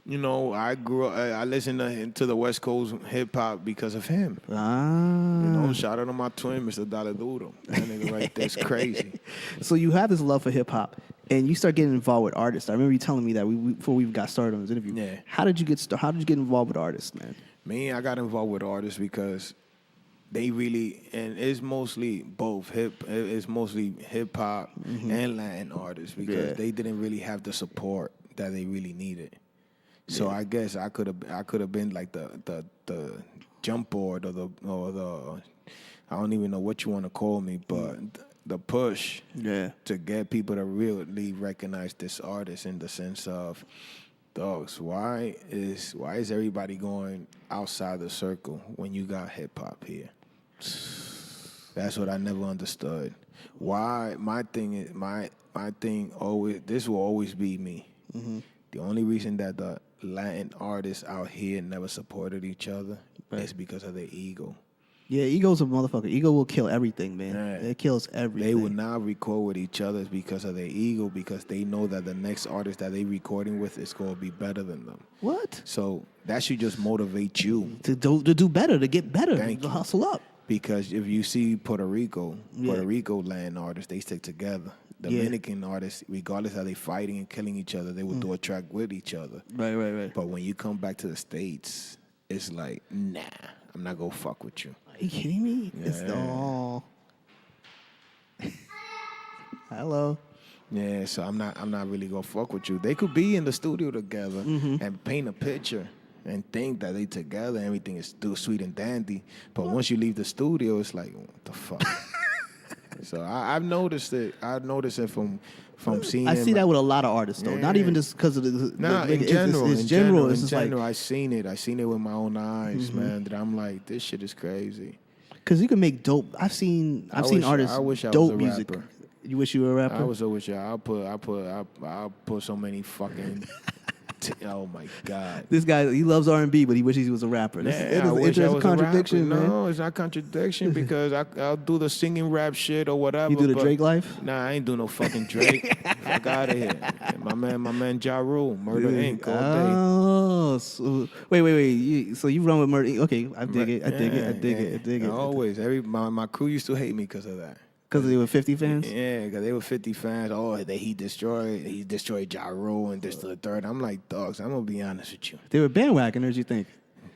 Speaker 2: you know, I grew up. I listened to the West Coast hip hop because of him. You know, shout out to my twin, Mr. Daladudo. That nigga right there's crazy.
Speaker 1: So you have this love for hip hop, and you start getting involved with artists. I remember you telling me that before we got started on this interview.
Speaker 2: Yeah.
Speaker 1: How did you get involved with artists, man?
Speaker 2: Me, I got involved with artists because they really, and it's mostly both it's mostly hip hop and Latin artists because they didn't really have the support that they really needed. So I guess I could have been like the jump board or the I don't even know what you want to call me, but the push to get people to really recognize this artist in the sense of, dogs, why is everybody going outside the circle when you got hip hop here? That's what I never understood. Why my thing always, this will always be me. The only reason that the Latin artists out here never supported each other is because of their ego.
Speaker 1: Yeah, ego's a motherfucker. Ego will kill everything, man. Yeah. It kills everything.
Speaker 2: They will not record with each other because of their ego, because they know that the next artist that they recording with is going to be better than them.
Speaker 1: What?
Speaker 2: So that should just motivate you.
Speaker 1: To do better, to get better, to hustle up.
Speaker 2: Because if you see Puerto Rico Latin artists, they stick together. Dominican artists, regardless of they fighting and killing each other, they will do a track with each other.
Speaker 1: Right.
Speaker 2: But when you come back to the States, it's like, nah, I'm not gonna fuck with you.
Speaker 1: Are you kidding me?
Speaker 2: Yeah.
Speaker 1: It's all. Hello.
Speaker 2: Yeah, so I'm not really gonna fuck with you. They could be in the studio together and paint a picture and think that they together, everything is still sweet and dandy. But once you leave the studio, it's like, what the fuck? So I've noticed it. I've noticed it from seeing.
Speaker 1: I see that with a lot of artists, though. Not even just because of the.
Speaker 2: In general.
Speaker 1: It's general. It's just like,
Speaker 2: I seen it. I seen it with my own eyes, man. That I'm like, this shit is crazy.
Speaker 1: Because you can make dope. I've seen artists.
Speaker 2: I wish I
Speaker 1: dope
Speaker 2: was a
Speaker 1: music.
Speaker 2: rapper.
Speaker 1: You wish you were a rapper?
Speaker 2: I wish I'll put so many fucking. Oh my God!
Speaker 1: This guy, he loves R&B, but he wishes he was a rapper. It's a contradiction, man.
Speaker 2: No, it's not contradiction because I'll do the singing rap shit or whatever.
Speaker 1: You do the Drake life?
Speaker 2: Nah, I ain't do no fucking Drake. Fuck out of here. My man Ja Rule, Murder Inc. all day.
Speaker 1: Oh, so, wait. So you run with Murder Inc. Okay, I dig it.
Speaker 2: Always. My crew used to hate me because of that.
Speaker 1: Because they were 50 fans?
Speaker 2: Yeah, because they were 50 fans. Oh, he destroyed Ja Rule and this to the third. I'm like, dogs, I'm going to be honest with you.
Speaker 1: They were bandwagoners, you think?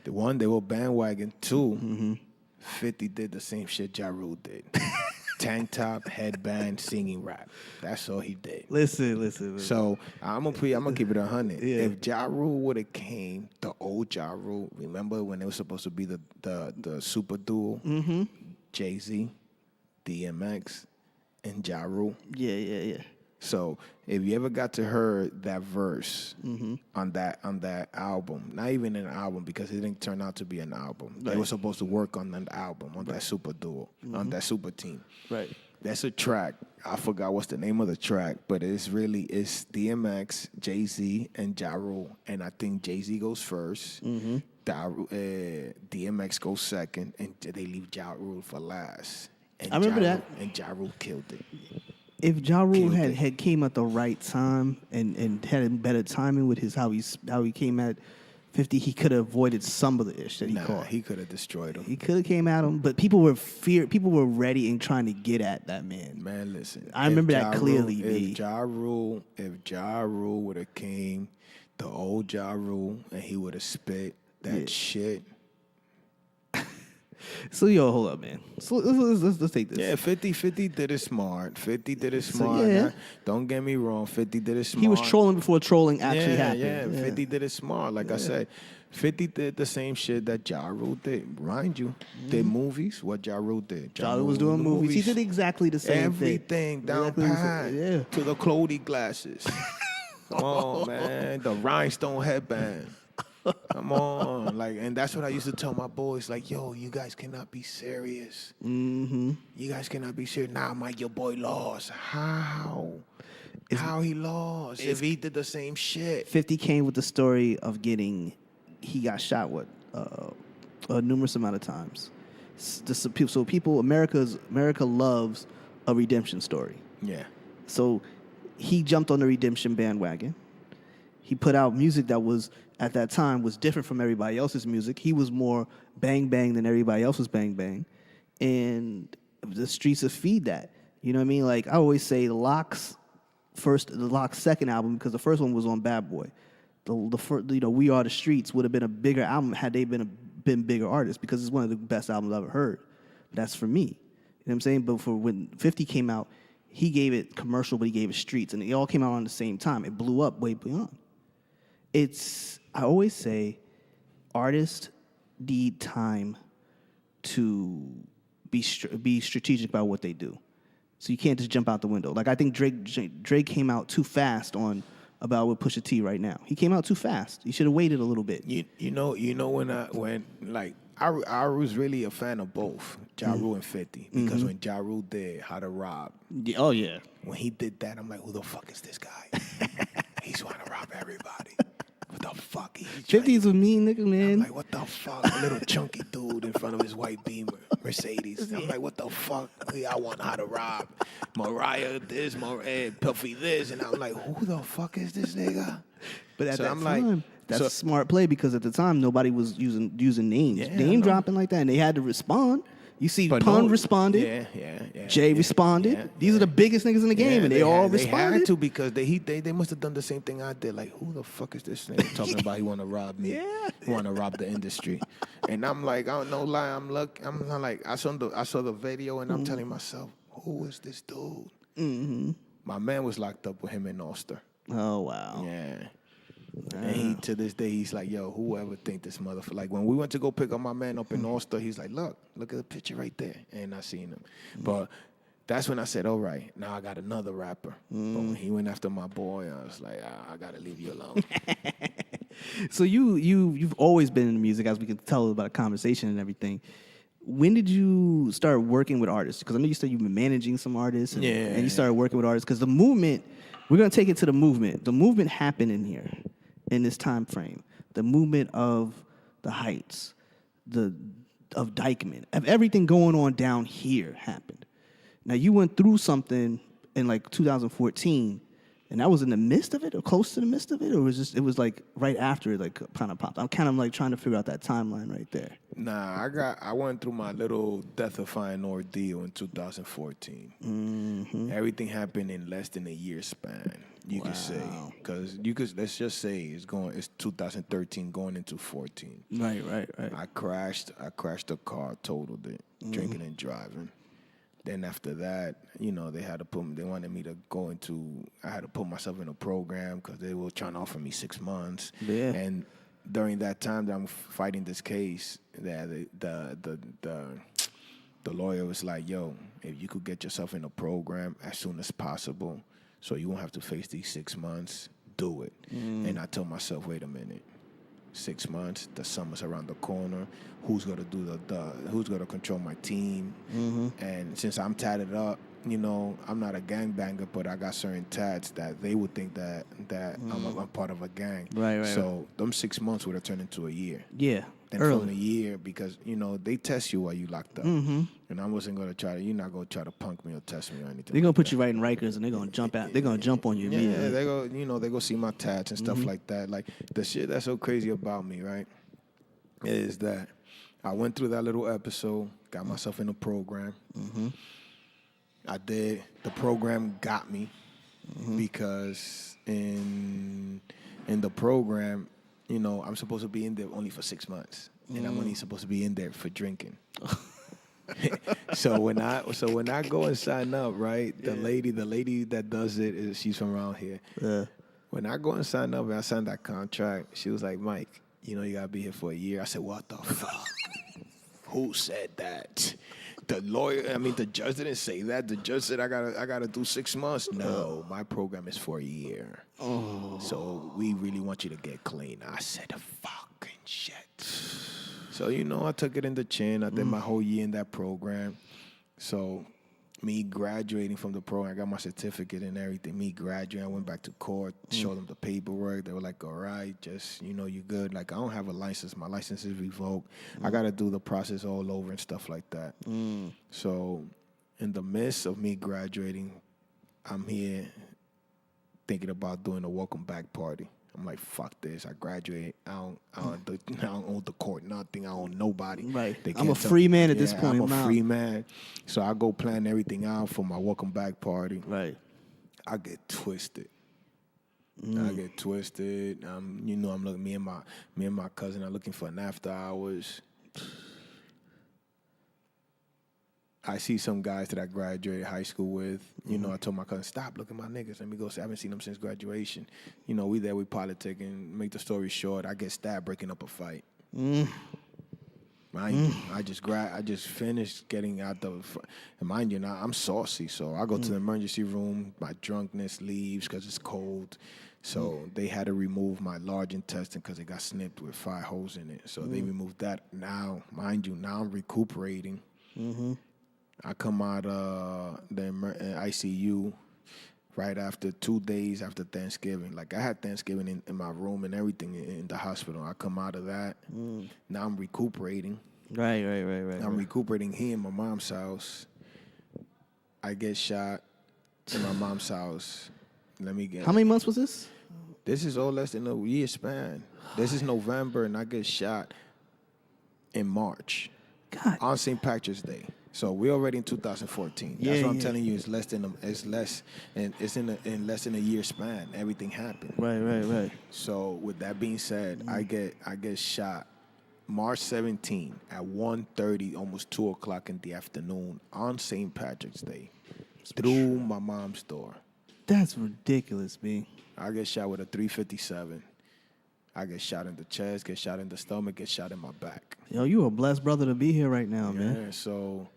Speaker 2: The one, they were bandwagon. Two, 50 did the same shit Ja Rule did. Tank top, headband, singing rap. That's all he did.
Speaker 1: Listen.
Speaker 2: So I'm gonna keep it 100.
Speaker 1: Yeah.
Speaker 2: If Ja Rule would have came, the old Ja Rule, remember when it was supposed to be the super duo? Jay-Z, DMX, and Ja Rule.
Speaker 1: Yeah.
Speaker 2: So if you ever got to hear that verse on that album, not even an album because it didn't turn out to be an album. Right. They were supposed to work on that album, on that super duo, on that super team.
Speaker 1: Right.
Speaker 2: That's a track. I forgot what's the name of the track, but it's DMX, Jay-Z, and Ja Rule. And I think Jay-Z goes first. DMX goes second, and they leave Ja Rule for last. And
Speaker 1: I remember that.
Speaker 2: And Ja Rule killed it.
Speaker 1: If Ja Rule had came at the right time and had better timing with how he came at 50, he could have avoided some of the ish that he caught.
Speaker 2: He could have destroyed him.
Speaker 1: He could have came at him, but people were ready and trying to get at that man.
Speaker 2: Man, listen.
Speaker 1: I remember that clearly.
Speaker 2: If Ja Rule would have came, the old Ja Rule, and he would have spit that shit.
Speaker 1: So, hold up, man. So let's take this.
Speaker 2: Yeah, 50 did it smart. 50 did it smart.
Speaker 1: Yeah.
Speaker 2: Don't get me wrong. 50 did it smart.
Speaker 1: He was trolling before trolling actually happened.
Speaker 2: Yeah, 50 did it smart. Like I said, 50 did the same shit that Ja Rule did. Mind you, did movies, what Ja Rule did.
Speaker 1: Ja Rule was doing movies. He did exactly the same thing.
Speaker 2: Everything down pat to the Clody glasses. Come on, man. The rhinestone headband. Come on. Like, and that's what I used to tell my boys. Like, yo, you guys cannot be serious.
Speaker 1: Mm-hmm.
Speaker 2: You guys cannot be serious. Nah, Mike, your boy lost. How? How he lost? If he did the same shit.
Speaker 1: 50 came with the story of he got shot a numerous amount of times. America loves a redemption story.
Speaker 2: Yeah.
Speaker 1: So he jumped on the redemption bandwagon. He put out music that was, at that time, was different from everybody else's music. He was more bang bang than everybody else was bang bang. And the streets would feed that. You know what I mean? Like, I always say the Lock's second album, because the first one was on Bad Boy. The first, We Are the Streets would have been a bigger album had they been bigger artists, because it's one of the best albums I've ever heard. That's for me. You know what I'm saying? But for when 50 came out, he gave it commercial, but he gave it streets, and they all came out on the same time. It blew up way beyond. I always say, artists need time to be strategic about what they do. So you can't just jump out the window. Like, I think Drake came out too fast about with Pusha T right now. He came out too fast. He should have waited a little bit.
Speaker 2: You know when I was really a fan of both Ja Rule and 50, because when Ja Rule did How to Rob,
Speaker 1: oh yeah,
Speaker 2: when he did that, I'm like, who the fuck is this guy? He's trying to rob everybody. What the fuck?
Speaker 1: 50's a mean nigga, man.
Speaker 2: I'm like, what the fuck? A little chunky dude in front of his white Beamer, Mercedes. I'm like, what the fuck? I want How to Rob. Mariah this, Puffy this. And I'm like, who the fuck is this nigga?
Speaker 1: But at that time, that's a smart play, because at the time, nobody was using names. Name dropping like that, and they had to respond. You see, Pun responded.
Speaker 2: Yeah.
Speaker 1: Jay responded.
Speaker 2: Yeah,
Speaker 1: These are the biggest niggas in the game, and they all responded.
Speaker 2: They had to, because they must have done the same thing I did. Like, who the fuck is this nigga talking about he want to rob me?
Speaker 1: Yeah.
Speaker 2: He want to rob the industry. And I'm like, I don't know, lie. I'm like, I saw the video, and I'm telling myself, who is this dude? Mm-hmm. My man was locked up with him in Ulster.
Speaker 1: Oh wow.
Speaker 2: Yeah. And he, to this day, he's like, yo, whoever think this motherfucker. Like, when we went to go pick up my man up in Ulster, he's like, look at the picture right there. And I seen him. But that's when I said, all right, now I got another rapper. But when he went after my boy, I was like, I got to leave you alone.
Speaker 1: So you've always been in music, as we can tell about a conversation and everything. When did you start working with artists? Because I know you said you've been managing some artists, and you started working with artists. Because the movement, we're going to take it to the movement. The movement happened in here, in this time frame. The movement of the Heights, of Dyckman, of everything going on down here happened. Now, you went through something in like 2014, and that was in the midst of it, or close to the midst of it, or it was like right after it, like kind of popped. I'm kind of like trying to figure out that timeline right there.
Speaker 2: Nah, I went through my little death-defying ordeal in 2014. Mm-hmm. Everything happened in less than a year span, you could say, because let's just say it's 2013 going into 14.
Speaker 1: Right.
Speaker 2: I crashed a car, totaled it, drinking and driving. Then after that, they wanted me to I had to put myself in a program, because they were trying to offer me 6 months.
Speaker 1: Yeah.
Speaker 2: And during that time that I'm fighting this case, that the lawyer was like, yo, if you could get yourself in a program as soon as possible so you won't have to face these 6 months, do it. And I told myself, wait a minute. 6 months, the summer's around the corner. Who's gonna do who's gonna control my team? Mm-hmm. And since I'm tatted up, I'm not a gangbanger, but I got certain tats that they would think that I'm part of a gang.
Speaker 1: Right.
Speaker 2: So them 6 months would have turned into a year.
Speaker 1: Yeah.
Speaker 2: And from a year, because they test you while you locked up, and I wasn't gonna you're not gonna try to punk me or test me or anything.
Speaker 1: They're gonna put you right in Rikers, and they're gonna jump out. They're gonna jump on you immediately.
Speaker 2: Yeah, they go see my tats and stuff like that. Like, the shit that's so crazy about me, right, is that I went through that little episode, got myself in a program. Mm-hmm. I did. The program got me because in the program, I'm supposed to be in there only for 6 months, and I'm only supposed to be in there for drinking. So when I go and sign up, right, the lady that does it, she's from around here. Yeah. When I go and sign up and I signed that contract, she was like, Mike, you gotta be here for a year. I said, what the fuck? Who said that? The judge didn't say that. The judge said I gotta do 6 months. No, my program is for a year. Oh. So we really want you to get clean. I said, fuck. shit. So, I took it in the chin. I did my whole year in that program. So, me graduating from the program, I got my certificate and everything. Me graduating, I went back to court, showed them the paperwork. They were like, all right, just, you good. Like, I don't have a license. My license is revoked. I got to do the process all over and stuff like that. So, in the midst of me graduating, I'm here thinking about doing a welcome back party. I'm like, fuck this. I graduated. I don't own the court, nothing. I own nobody.
Speaker 1: Right. I'm a free man at this point.
Speaker 2: I'm a free man. So I go plan everything out for my welcome back party.
Speaker 1: Right.
Speaker 2: I get twisted. I'm looking. Me and my cousin are looking for an after hours. I see some guys that I graduated high school with. I told my cousin, stop, look at my niggas. Let me go. I haven't seen them since graduation. We politicking. Make the story short, I get stabbed breaking up a fight. Mind you, I just finished getting out the. And mind you, now I'm saucy, so I go to the emergency room. My drunkenness leaves because it's cold. So they had to remove my large intestine because it got snipped with 5 holes in it. So they removed that. Now, mind you, now I'm recuperating. I come out the ICU right after 2 days after Thanksgiving. Like, I had Thanksgiving in my room and everything in the hospital. I come out of that. Now I'm recuperating.
Speaker 1: Right.
Speaker 2: I'm recuperating here in my mom's house. I get shot in my mom's house.
Speaker 1: How many months was this?
Speaker 2: This is all less than a year span. This is November, and I get shot in March.
Speaker 1: God.
Speaker 2: On St. Patrick's Day. So we're already in 2014. That's what I'm telling you. It's less than it's in less than a year span. Everything happened.
Speaker 1: Right.
Speaker 2: So with that being said, I get shot March 17 at 1:30, almost 2 o'clock in the afternoon on St. Patrick's Day through my mom's door.
Speaker 1: That's ridiculous, B.
Speaker 2: I get shot with a .357. I get shot in the chest, get shot in the stomach, get shot in my back.
Speaker 1: Yo, you a blessed brother to be here right now, man.
Speaker 2: Yeah, so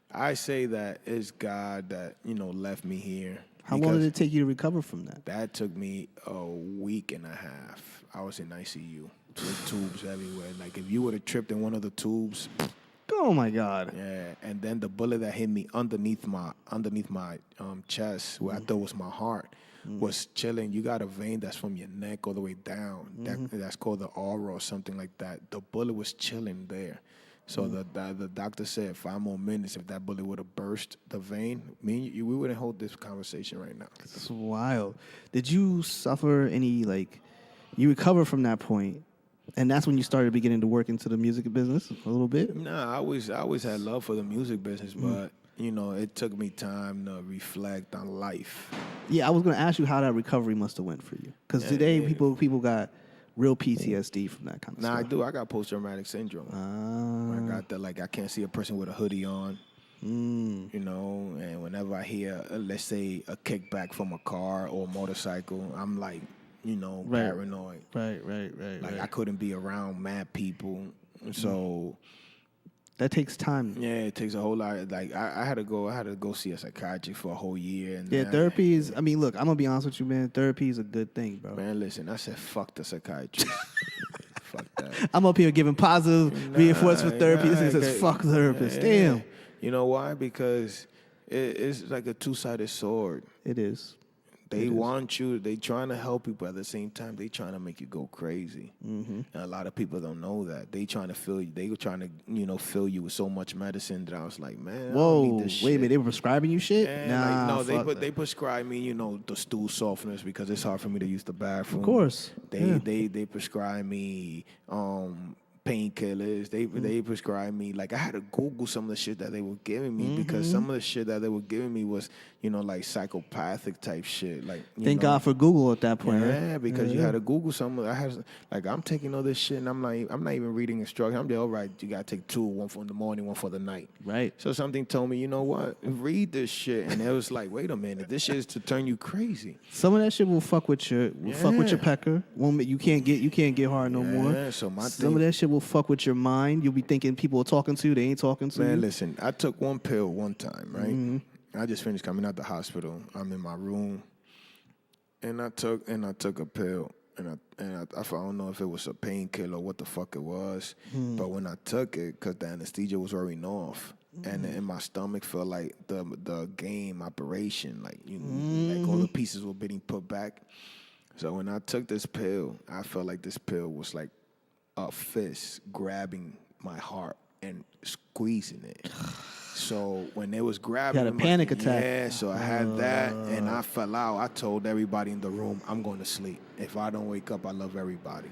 Speaker 2: I say that it's God that, left me here.
Speaker 1: How long did it take you to recover from that?
Speaker 2: That took me a week and a half. I was in ICU with tubes everywhere. Like, if you would have tripped in one of the tubes.
Speaker 1: Oh, my God.
Speaker 2: Yeah, and then the bullet that hit me underneath my chest, where I thought was my heart, was chilling. You got a vein that's from your neck all the way down. That's called the aura or something like that. The bullet was chilling there. So the doctor said 5 more minutes, if that bullet would have burst the vein, me and you, we wouldn't hold this conversation right now.
Speaker 1: It's wild. Did you suffer any, you recover from that point, and that's when you started beginning to work into the music business a little bit?
Speaker 2: Nah, I always had love for the music business, but it took me time to reflect on life.
Speaker 1: Yeah, I was going to ask you how that recovery must have went for you, because today people got real PTSD from that kind of stuff.
Speaker 2: Nah, I do. I got post-traumatic syndrome. I got that. I can't see a person with a hoodie on. And whenever I hear, let's say, a kickback from a car or a motorcycle, I'm like, paranoid.
Speaker 1: Right.
Speaker 2: I couldn't be around mad people. So
Speaker 1: that takes time.
Speaker 2: Yeah, it takes a whole lot. Like, I had to go see a psychiatrist for a whole year. And
Speaker 1: therapy is. I mean, look, I'm gonna be honest with you, man. Therapy is a good thing, bro.
Speaker 2: Man, listen, I said fuck the psychiatrist. Fuck that.
Speaker 1: I'm up here giving positive reinforcement for therapy. This says fuck therapist. Damn.
Speaker 2: You know why? Because it's like a two-sided sword.
Speaker 1: It is.
Speaker 2: They want you. They trying to help you, but at the same time, they trying to make you go crazy. And a lot of people don't know that. They trying to fill you. They were trying to, fill you with so much medicine that I was like, man,
Speaker 1: whoa,
Speaker 2: I don't need this shit.
Speaker 1: Wait a minute, they were prescribing you shit?
Speaker 2: Nah, they prescribe me, the stool softeners because it's hard for me to use the bathroom.
Speaker 1: Of course.
Speaker 2: They prescribe me painkillers. They prescribed me. Like, I had to Google some of the shit that they were giving me because some of the shit that they were giving me was, like psychopathic type shit. Like,
Speaker 1: thank God for Google at that point.
Speaker 2: Yeah, because you had to Google some of. I'm taking all this shit and I'm not even reading instructions. I'm there. All right, you gotta take 2, one for the morning, one for the night.
Speaker 1: Right.
Speaker 2: So something told me, you know what? Read this shit, and it was like, wait a minute, this shit is to turn you crazy.
Speaker 1: Some of that shit will fuck with your pecker. You can't get hard no more.
Speaker 2: Yeah. So
Speaker 1: some of that shit will fuck with your mind. You'll be thinking people are talking to you, they ain't talking to you.
Speaker 2: Man, listen, I took one pill one time, right? I just finished coming out the hospital. I'm in my room, and I took a pill, I don't know if it was a painkiller or what the fuck it was, but when I took it, because the anesthesia was wearing off, and in my stomach felt like the game operation, like like all the pieces were being put back. So when I took this pill, I felt like this pill was like a fist grabbing my heart and squeezing it. So when they was grabbing,
Speaker 1: you had a panic attack.
Speaker 2: Yeah, so I had that, and I fell out. I told everybody in the room, I'm going to sleep. If I don't wake up, I love everybody.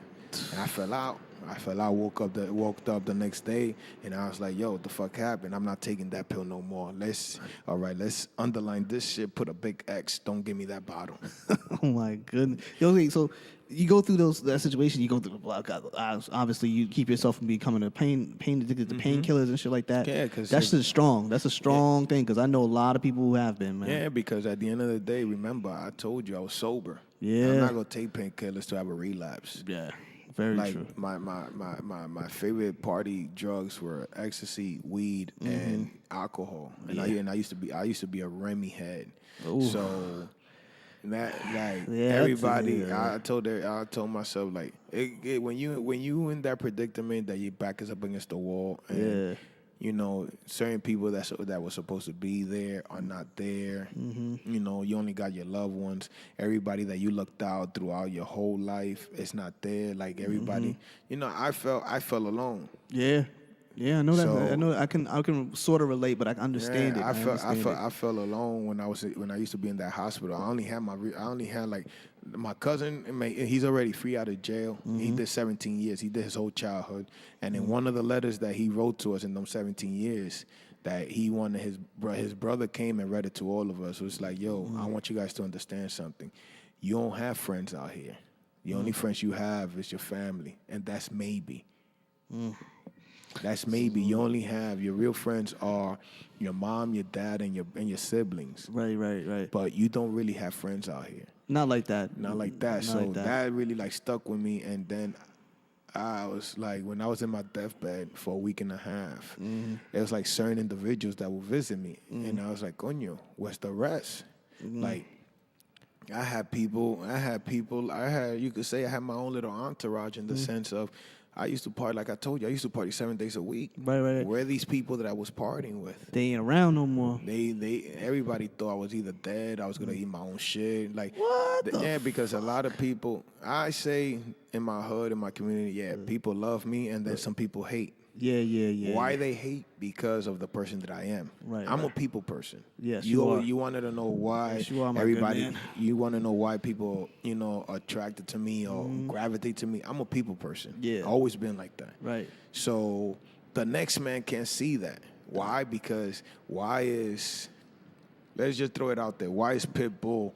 Speaker 2: And I fell out. Woke up the next day, and I was like, yo, what the fuck happened? I'm not taking that pill no more. Let's underline this shit, put a big X. Don't give me that bottle.
Speaker 1: Oh, my goodness. Okay, so you go through that situation, you go through the block. Obviously, you keep yourself from becoming pain addicted to painkillers and shit like that.
Speaker 2: Yeah, because
Speaker 1: that's just strong. That's a strong thing, because I know a lot of people who have been, man.
Speaker 2: Yeah, because at the end of the day, remember, I told you I was sober.
Speaker 1: Yeah.
Speaker 2: I'm not going to take painkillers to have a relapse.
Speaker 1: Yeah. Very true.
Speaker 2: My favorite party drugs were ecstasy, weed, and alcohol. And I used to be a Remy head. Ooh. So that everybody, I told myself like when you in that predicament that your back is up against the wall, and certain people that were supposed to be there are not there. You only got your loved ones. Everybody that you looked out throughout your whole life is not there. Like everybody, I felt alone.
Speaker 1: Yeah, I know that. So, I know I can sort of relate, but I understand it.
Speaker 2: I felt alone when I used to be in that hospital. I only had like my cousin. He's already free out of jail. He did 17 years. He did his whole childhood. And in one of the letters that he wrote to us in those 17 years, that he wanted his brother came and read it to all of us. It was like, yo, I want you guys to understand something. You don't have friends out here. The only friends you have is your family, and that's maybe. That's maybe. You only have your real friends are your mom, your dad, and your siblings.
Speaker 1: Right.
Speaker 2: But you don't really have friends out here.
Speaker 1: Not like that.
Speaker 2: That really like stuck with me. And then I was like, when I was in my deathbed for a week and a half, it was like certain individuals that would visit me, and I was like, coño, where's the rest? Like. I had you could say I had my own little entourage in the sense of I used to party, like I told you, I used to party 7 days a week.
Speaker 1: Right.
Speaker 2: Where are these people that I was partying with?
Speaker 1: They ain't around no more.
Speaker 2: Everybody thought I was either dead, I was gonna eat my own shit. Like
Speaker 1: what?
Speaker 2: Because a lot of people, I say in my hood, in my community, people love me, and then some people hate.
Speaker 1: Yeah.
Speaker 2: Why they hate? Because of the person that I am.
Speaker 1: Right.
Speaker 2: I'm a people person.
Speaker 1: Yes, you are.
Speaker 2: You wanted to know why
Speaker 1: yes, you are, my
Speaker 2: everybody.
Speaker 1: good man.
Speaker 2: You want to know why people, are attracted to me or gravitate to me. I'm a people person.
Speaker 1: Yeah.
Speaker 2: Always been like that.
Speaker 1: Right.
Speaker 2: So the next man can't see that. Why? Because let's just throw it out there. Why is Pitbull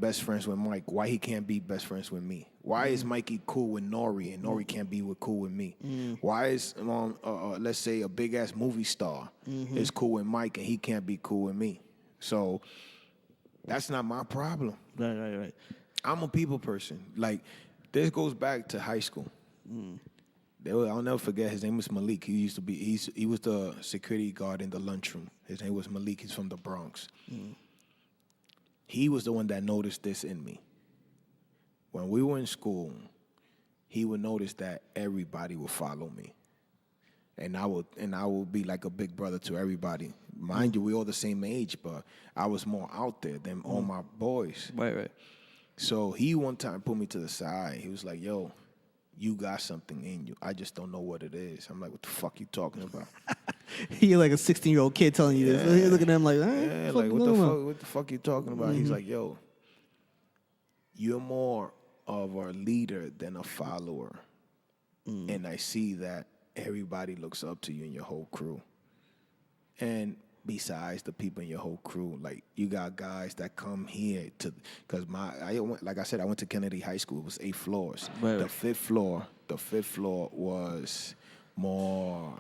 Speaker 2: best friends with Mike? Why he can't be best friends with me? Why is Mikey cool with Nori and Nori can't be cool with me? Why is let's say a big ass movie star is cool with Mike and he can't be cool with me? So that's not my problem.
Speaker 1: Right.
Speaker 2: I'm a people person. Like this goes back to high school. I'll never forget. His name was Malik. He was the security guard in the lunchroom. His name was Malik. He's from the Bronx. He was the one that noticed this in me. When we were in school, he would notice that everybody would follow me. And I would be like a big brother to everybody. Mind you, we all the same age, but I was more out there than all my boys.
Speaker 1: Right. So
Speaker 2: he one time put me to the side. He was like, yo, you got something in you. I just don't know what it is. I'm like, what the fuck you talking about?
Speaker 1: You're like a 16-year-old kid telling you this. You're looking at him like,
Speaker 2: what the fuck you talking about? He's like, yo, you're more of a leader than a follower. And I see that everybody looks up to you and your whole crew. And besides the people in your whole crew, like you got guys that come here because like I said, I went to Kennedy High School. It was 8 floors.
Speaker 1: Right.
Speaker 2: The fifth floor was more.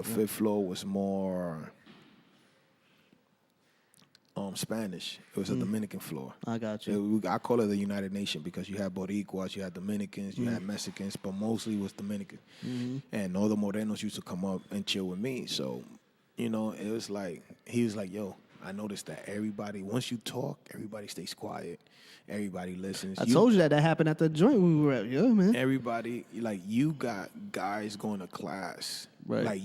Speaker 2: Fifth floor was more Spanish. It was a Dominican floor.
Speaker 1: I got you.
Speaker 2: I call it the United Nation because you had Boricuas, you had Dominicans, you had Mexicans, but mostly it was Dominican. And all the Morenos used to come up and chill with me. So, it was like, he was like, yo, I noticed that everybody, once you talk, everybody stays quiet. Everybody listens.
Speaker 1: I told you that happened at the joint when we were at. Yeah, man.
Speaker 2: Everybody, like, you got guys going to class.
Speaker 1: Right.
Speaker 2: Like,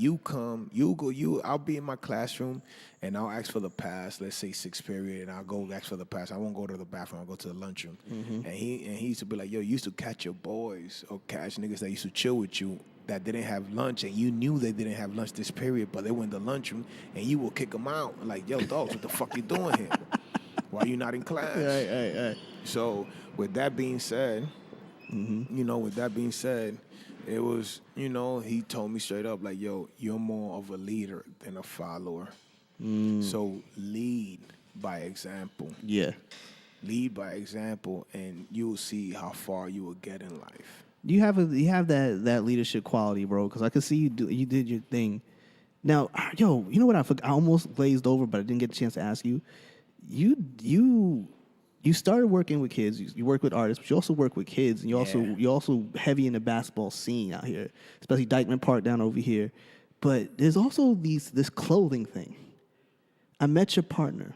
Speaker 2: I'll be in my classroom and I'll ask for the pass, let's say 6th period, and I'll go ask for the pass. I won't go to the bathroom, I'll go to the lunchroom. And he used to be like, yo, you used to catch your boys or catch niggas that used to chill with you that didn't have lunch, and you knew they didn't have lunch this period, but they went to the lunchroom, and you will kick them out. Like, yo, dogs, what the fuck you doing here? Why you not in class?
Speaker 1: Right.
Speaker 2: So with that being said, it was, he told me straight up, like, yo, you're more of a leader than a follower. So lead by example.
Speaker 1: Yeah.
Speaker 2: Lead by example, and you'll see how far you will get in life.
Speaker 1: You have that leadership quality, bro, because I could see you did your thing. Now, yo, you know what I almost glazed over, but I didn't get a chance to ask you. You started working with kids. You work with artists, but you also work with kids, and you're also heavy in the basketball scene out here, especially Dyckman Park down over here. But there's also this clothing thing. I met your partner.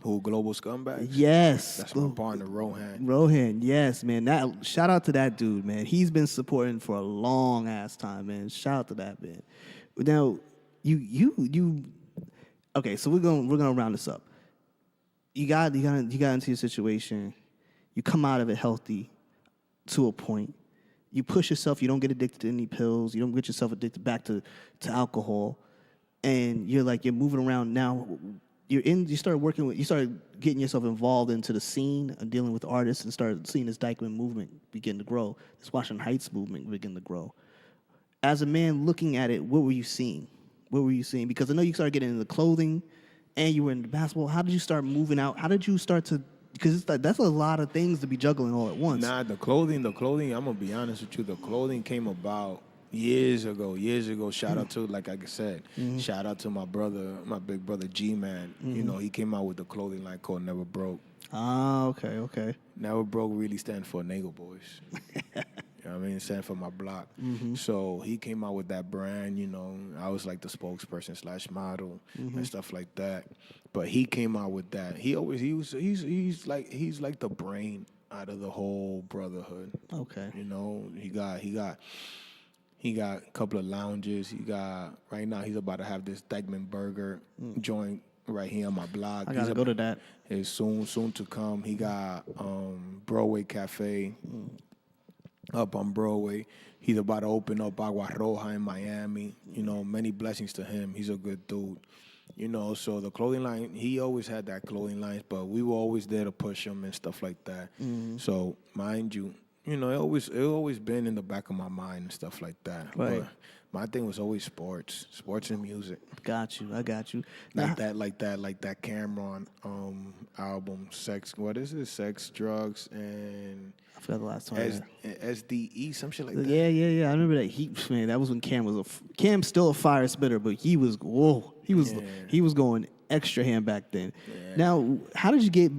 Speaker 2: Who, Global Scumbags?
Speaker 1: Yes.
Speaker 2: That's my partner, Rohan.
Speaker 1: Rohan, yes, man. Shout out to that dude, man. He's been supporting for a long ass time, man. Shout out to that, man. Now, you okay, so we're gonna round this up. You got into your situation. You come out of it healthy to a point. You push yourself. You don't get addicted to any pills. You don't get yourself addicted back to alcohol. And you're moving around now. You started getting yourself involved into the scene and dealing with artists, and started seeing this Dyckman movement begin to grow. This Washington Heights movement begin to grow. As a man looking at it, what were you seeing? Because I know you started getting into the clothing, and you were in the basketball. How did you start moving out? How did you start to? Because that's a lot of things to be juggling all at once.
Speaker 2: Nah, the clothing. I'm gonna be honest with you. The clothing came about years ago. Shout out to, like I said, shout out to my big brother G-Man. He came out with the clothing line called Never Broke.
Speaker 1: Ah, okay.
Speaker 2: Never Broke really stands for Nigga Boys. You know what I mean? It stands for my block. So he came out with that brand, I was like the spokesperson / model and stuff like that. But he came out with that. He's like the brain out of the whole brotherhood.
Speaker 1: Okay.
Speaker 2: He got a couple of lounges. Right now he's about to have this Dyckman Burger joint right here on my block.
Speaker 1: I gotta go to that.
Speaker 2: It's soon to come. He got Broadway Cafe up on Broadway. He's about to open up Agua Roja in Miami. Many blessings to him. He's a good dude. So the clothing line, he always had that clothing line, but we were always there to push him and stuff like that. So mind you, it always been in the back of my mind and stuff like that.
Speaker 1: Right.
Speaker 2: But my thing was always sports and music.
Speaker 1: I got you.
Speaker 2: Like that Cameron album, Sex, Drugs, and
Speaker 1: I forgot the last time.
Speaker 2: SDE, some shit like that.
Speaker 1: Yeah. I remember that. Man, that was when Cam's still a fire spitter, but he was going extra hand back then. Yeah. Now, how did you get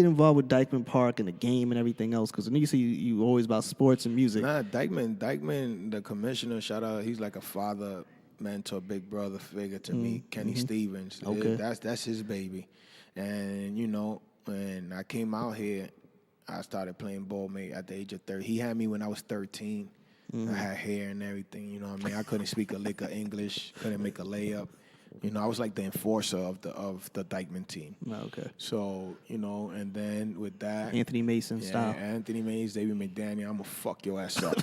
Speaker 1: involved with Dyckman Park and the game and everything else? Because I know you say you always about sports and music.
Speaker 2: Nah, Dyckman, the commissioner, shout out. He's like a father, mentor, big brother figure to me. Kenny Stevens.
Speaker 1: Okay,
Speaker 2: that's his baby. And when I came out here, I started playing ball at the age of 30. He had me when I was 13. I had hair and everything. You know what I mean? I couldn't speak a lick of English. Couldn't make a layup. I was like the enforcer of the Dyckman team.
Speaker 1: Okay.
Speaker 2: So, and then with that,
Speaker 1: Anthony Mason style.
Speaker 2: Anthony Mason, David McDaniel, I'm gonna fuck your ass up.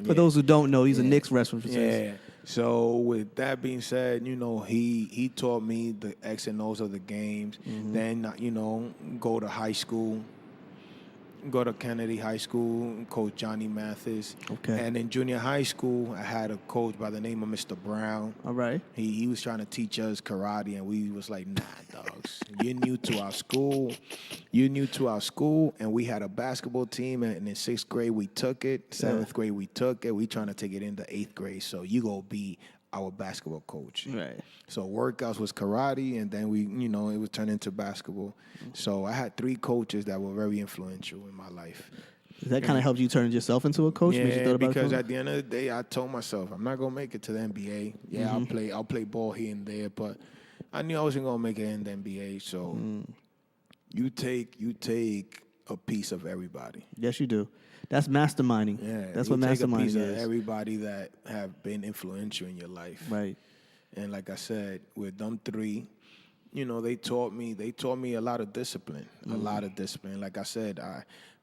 Speaker 1: For those who don't know, he's a Knicks wrestler.
Speaker 2: Yeah. So with that being said, he taught me the X and O's of the games. Then, go to high school. Go to Kennedy High School, Coach Johnny Mathis.
Speaker 1: Okay.
Speaker 2: And in junior high school, I had a coach by the name of Mr. Brown.
Speaker 1: All right.
Speaker 2: He was trying to teach us karate, and we was like, nah, dogs. You're new to our school. And we had a basketball team, and in 6th grade, we took it. 7th grade, we took it. We trying to take it into 8th grade, so you go be our basketball coach.
Speaker 1: Right.
Speaker 2: So workouts was karate, and then it was turned into basketball. So I had 3 coaches that were very influential in my life.
Speaker 1: That kind of helped you turn yourself into a coach?
Speaker 2: Yeah, because at the end of the day, I told myself, I'm not going to make it to the NBA. Yeah, I'll play ball here and there, but I knew I wasn't gonna make it in the NBA. So you take a piece of everybody.
Speaker 1: Yes, you do. That's masterminding.
Speaker 2: Yeah,
Speaker 1: that's
Speaker 2: you
Speaker 1: what
Speaker 2: take
Speaker 1: masterminding
Speaker 2: a piece
Speaker 1: is.
Speaker 2: of everybody that have been influential in your life.
Speaker 1: Right.
Speaker 2: And like I said, with them three, you know, they taught me a lot of discipline. A lot of discipline. Like I said,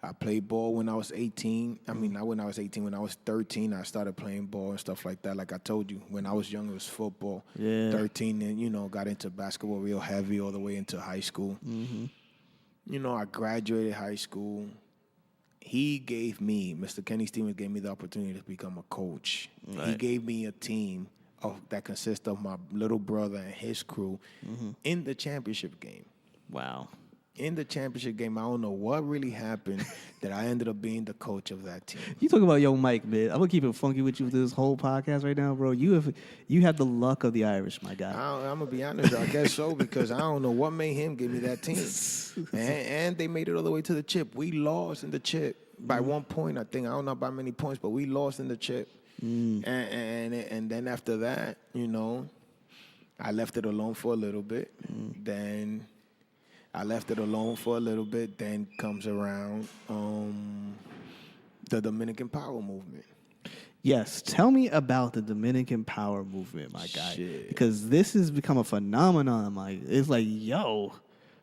Speaker 2: I played ball when I was 18. I mean, not when I was 18. When I was 13, I started playing ball and stuff like that. Like I told you, when I was young, it was football.
Speaker 1: Yeah.
Speaker 2: 13, and, you know, got into basketball real heavy all the way into high school. You know, I graduated high school. Mr. Kenny Stevens gave me the opportunity to become a coach.
Speaker 1: Right.
Speaker 2: He gave me a team that consists of my little brother and his crew in the championship game.
Speaker 1: Wow.
Speaker 2: In the championship game, I don't know what really happened that I ended up being the coach of that team.
Speaker 1: You talk about Young Mike, man. I'm gonna keep it funky with you with this whole podcast right now, bro. You have the luck of the Irish, my guy.
Speaker 2: I'm gonna be honest, I guess so, because I don't know what made him give me that team. and they made it all the way to the chip. We lost in the chip by 1 point, I think. I don't know by many points, but we lost in the chip. And then after that, you know, I left it alone for a little bit. Then I left it alone for a little bit. Then comes around the Dominican Power Movement.
Speaker 1: Yes, tell me about the Dominican Power Movement, my guy.
Speaker 2: Shit.
Speaker 1: Because this has become a phenomenon. Like, it's like, yo,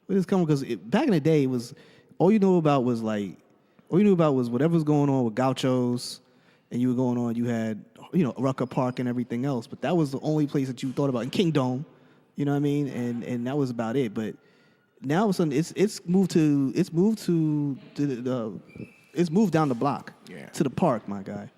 Speaker 1: where is coming? Because back in the day, it was all you knew about was whatever was going on with gauchos, and you were going on. You had, you know, Rucker Park and everything else, but that was the only place that you thought about. And Kingdom, you know what I mean? And that was about it. But now all of a sudden, it's moved down the block to the park, my guy.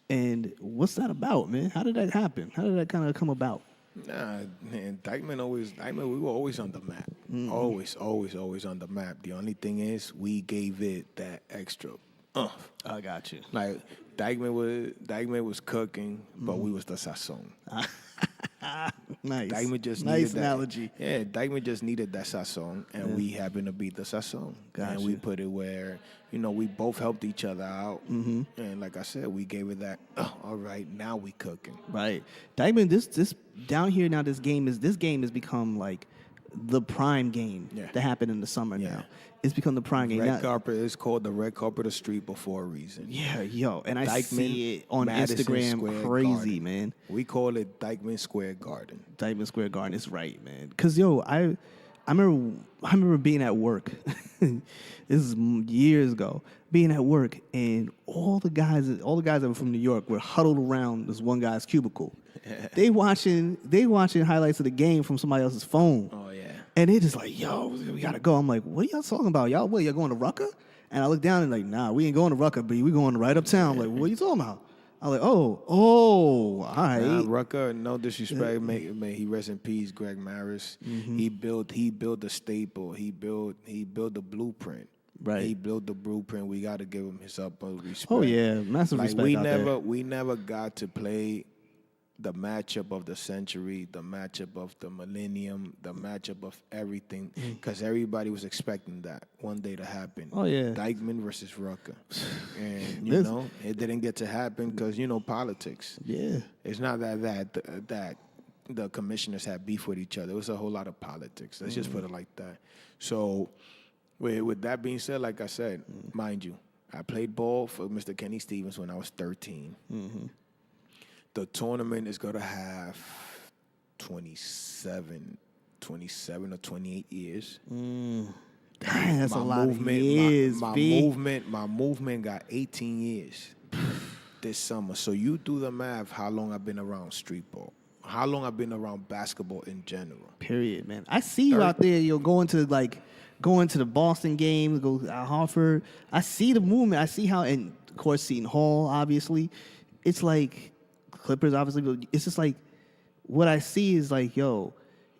Speaker 1: And what's that about, man? How did that happen? How did that kind of come about?
Speaker 2: Nah, man, Dyckman, we were always on the map. Always on the map. The only thing is we gave it that extra.
Speaker 1: I got you.
Speaker 2: Like Dyckman was cooking, but we was the sazon.
Speaker 1: Nice.
Speaker 2: Dyckman just
Speaker 1: nice
Speaker 2: needed
Speaker 1: analogy.
Speaker 2: That. Yeah, Dyckman just needed that sazon, and we happened to be the sazon.
Speaker 1: Gotcha.
Speaker 2: And we put it where, you know, we both helped each other out. And like I said, we gave it that. All right, now we cooking.
Speaker 1: Right, Dyckman. This down here now. This game has become like the prime game that happened in the summer. Now it's become the prime game.
Speaker 2: Red carpet is called the red carpet of the street for a reason.
Speaker 1: Yeah, yo, and I
Speaker 2: Dyckman,
Speaker 1: see it on
Speaker 2: Madison
Speaker 1: Instagram.
Speaker 2: Square
Speaker 1: Crazy,
Speaker 2: Garden.
Speaker 1: man.
Speaker 2: We call it Dyckman Square Garden.
Speaker 1: Dyckman Square Garden is right, man. Cause yo, I remember being at work. This is years ago. Being at work, and all the guys that were from New York were huddled around this one guy's cubicle. They watching highlights of the game from somebody else's phone.
Speaker 2: Oh yeah.
Speaker 1: And they just like, yo, we gotta go. I'm like, what are y'all talking about? Y'all going to Rucker? And I look down and like, nah, we ain't going to Rucker, B. We going right uptown. I'm like, what are you talking about? I'm like, oh, all right.
Speaker 2: Rucker, no disrespect, may he rest in peace, Greg Maris. He built the staple. He built the blueprint.
Speaker 1: Right.
Speaker 2: He built the blueprint. We got to give him his utmost respect.
Speaker 1: Oh yeah, massive respect out there.
Speaker 2: We never got to play the matchup of the century, the matchup of the millennium, the matchup of everything, because everybody was expecting that one day to happen.
Speaker 1: Oh yeah,
Speaker 2: Dyckman versus Rucker, and you know it didn't get to happen because you know politics.
Speaker 1: Yeah,
Speaker 2: it's not that the commissioners had beef with each other. It was a whole lot of politics. Let's just put it like that. So, with that being said, like I said, mind you, I played ball for Mr. Kenny Stevens when I was 13. The tournament is going to have 27 or 28 years.
Speaker 1: Dang, that's a lot of years,
Speaker 2: My movement got 18 years this summer. So you do the math, how long I've been around street ball. How long I've been around basketball in general.
Speaker 1: Period, man. I see you out there, you're going to the Boston game, go to Hartford. I see the movement. I see how, and of course, Seton Hall, obviously. It's like Clippers, obviously, but it's just like what I see is like, yo,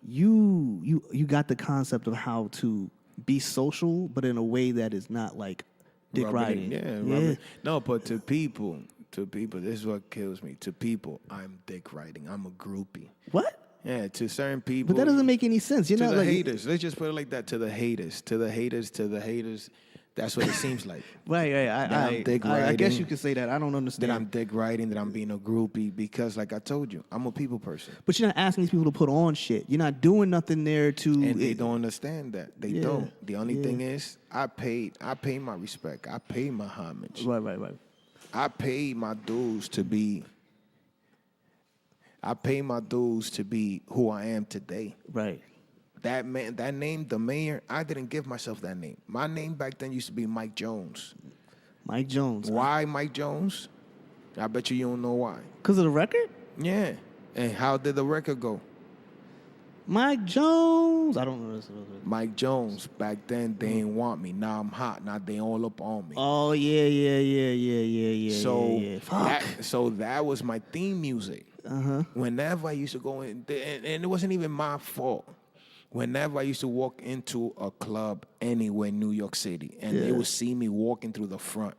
Speaker 1: you got the concept of how to be social, but in a way that is not like dick riding.
Speaker 2: Yeah. No, but to people, this is what kills me. To people, I'm dick riding. I'm a groupie.
Speaker 1: What?
Speaker 2: Yeah, to certain people.
Speaker 1: But that doesn't make any sense. You're
Speaker 2: to
Speaker 1: not
Speaker 2: the
Speaker 1: like
Speaker 2: haters. Let's just put it like that. To the haters. That's what it seems like.
Speaker 1: Right. I guess you could say that. I don't understand.
Speaker 2: That I'm dick riding, that I'm being a groupie, because, like I told you, I'm a people person.
Speaker 1: But you're not asking these people to put on shit. You're not doing nothing there to.
Speaker 2: And they don't understand that. They don't. The only thing is, I paid my respect. I paid my homage.
Speaker 1: Right.
Speaker 2: I paid my dues to be who I am today.
Speaker 1: Right.
Speaker 2: That name, the mayor, I didn't give myself that name. My name back then used to be Mike Jones.
Speaker 1: Mike Jones.
Speaker 2: Why Mike Jones? I bet you don't know why.
Speaker 1: Because of the record?
Speaker 2: Yeah. And how did the record go?
Speaker 1: Mike Jones. I don't know this.
Speaker 2: Mike Jones. Back then, they didn't want me. Now I'm hot. Now they all up on me.
Speaker 1: Oh, yeah.
Speaker 2: So that was my theme music.
Speaker 1: Uh-huh.
Speaker 2: Whenever I used to go in, and it wasn't even my fault. Whenever I used to walk into a club anywhere in New York City, and they would see me walking through the front,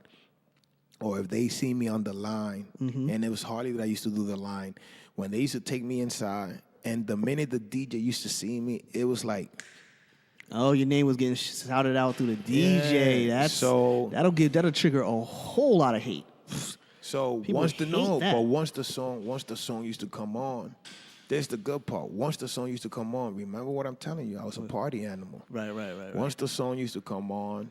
Speaker 2: or if they see me on the line, and it was hardly that I used to do the line, when they used to take me inside, and the minute the DJ used to see me, it was like,
Speaker 1: oh, your name was getting shouted out through the DJ.
Speaker 2: Yeah,
Speaker 1: That'll trigger a whole lot of hate.
Speaker 2: So
Speaker 1: People
Speaker 2: once the song used to come on, there's the good part. Once the song used to come on, remember what I'm telling you, I was a party animal.
Speaker 1: Right.
Speaker 2: Once the song used to come on,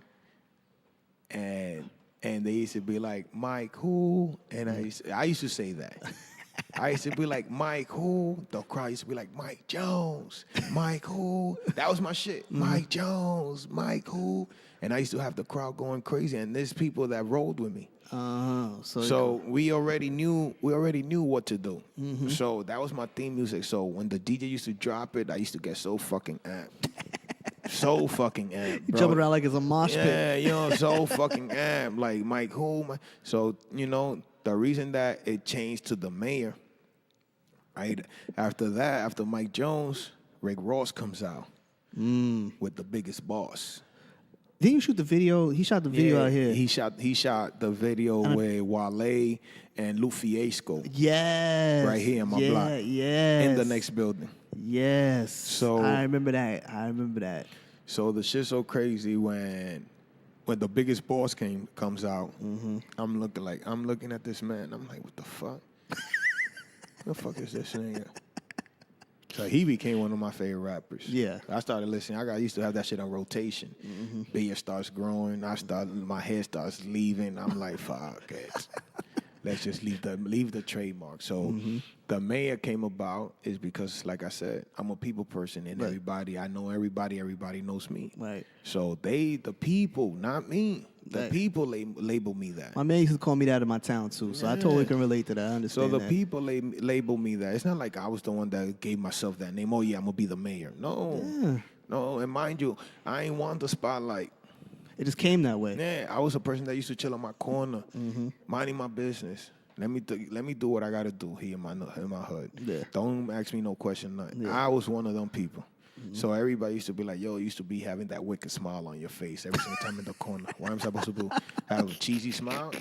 Speaker 2: and they used to be like, Mike, who? And I used to say that. I used to be like, Mike, who? The crowd used to be like, Mike Jones, Mike, who? That was my shit. Mike Jones, Mike, who? And I used to have the crowd going crazy, and there's people that rolled with me. So we already knew what to do. So that was my theme music. So when the DJ used to drop it, I used to get so fucking amped. So fucking amped, bro.
Speaker 1: Jumping around like it's a mosh pit.
Speaker 2: Yeah, so fucking amped. Like, Mike, who? So, the reason that it changed to the mayor, right? After Mike Jones, Rick Ross comes out with The Biggest Boss.
Speaker 1: Didn't you shoot the video? He shot the video out here.
Speaker 2: He shot the video with Wale and Lou Fiasco.
Speaker 1: Yes.
Speaker 2: Right here in my block.
Speaker 1: Yes.
Speaker 2: In the next building.
Speaker 1: Yes.
Speaker 2: So
Speaker 1: I remember that.
Speaker 2: So the shit's so crazy when The Biggest Boss comes out. I'm looking at this man. I'm like, what the fuck? What the fuck is this nigga? So he became one of my favorite rappers.
Speaker 1: Yeah.
Speaker 2: I started listening. I used to have that shit on rotation. Beard starts growing. My hair starts leaving. I'm like, fuck it. Let's just leave the trademark. So the mayor came about is because, like I said, I'm a people person, and I know everybody knows me.
Speaker 1: Right.
Speaker 2: So the people, not me. The people label me that.
Speaker 1: My man used to call me that in my town too, so I totally can relate to that. I understand.
Speaker 2: So the people label me that. It's not like I was the one that gave myself that name. Oh yeah, I'm gonna be the mayor. No, no. And mind you, I ain't want the spotlight.
Speaker 1: It just came that way.
Speaker 2: Yeah, I was a person that used to chill on my corner, minding my business. Let me do what I gotta do here in my hood.
Speaker 1: Yeah.
Speaker 2: Don't ask me no question. Nothing.
Speaker 1: Yeah.
Speaker 2: I was one of them people. So everybody used to be like, yo, you used to be having that wicked smile on your face every single time in the corner. What am I supposed to do? Have a cheesy smile?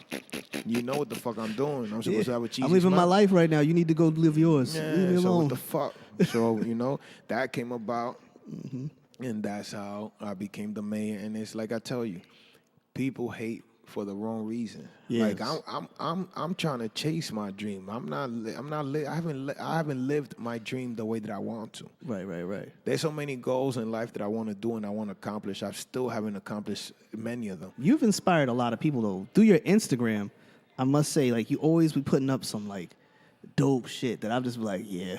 Speaker 2: You know what the fuck I'm doing. I'm supposed to have a cheesy smile.
Speaker 1: I'm living my life right now. You need to go live yours.
Speaker 2: Yeah,
Speaker 1: Leave me alone.
Speaker 2: so what the fuck? So, that came about, and that's how I became the mayor. And it's like I tell you, people hate for the wrong reason.
Speaker 1: Yes.
Speaker 2: Like I'm trying to chase my dream. I haven't lived my dream the way that I want to.
Speaker 1: Right.
Speaker 2: There's so many goals in life that I want to do and I want to accomplish. I still haven't accomplished many of them.
Speaker 1: You've inspired a lot of people though. Through your Instagram, I must say, like, you always be putting up some like dope shit that I'm just like, yeah,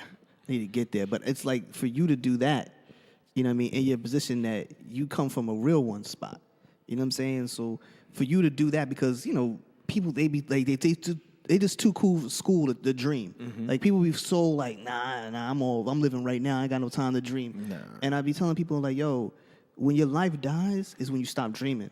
Speaker 1: I need to get there. But it's like for you to do that, you know what I mean, in your position that you come from a real one spot. You know what I'm saying? So for you to do that, because, people, they be like, they just too cool for school to dream. Like, people be so like, nah, I'm living right now. I ain't got no time to dream.
Speaker 2: Nah.
Speaker 1: And I be telling people like, yo, when your life dies is when you stop dreaming.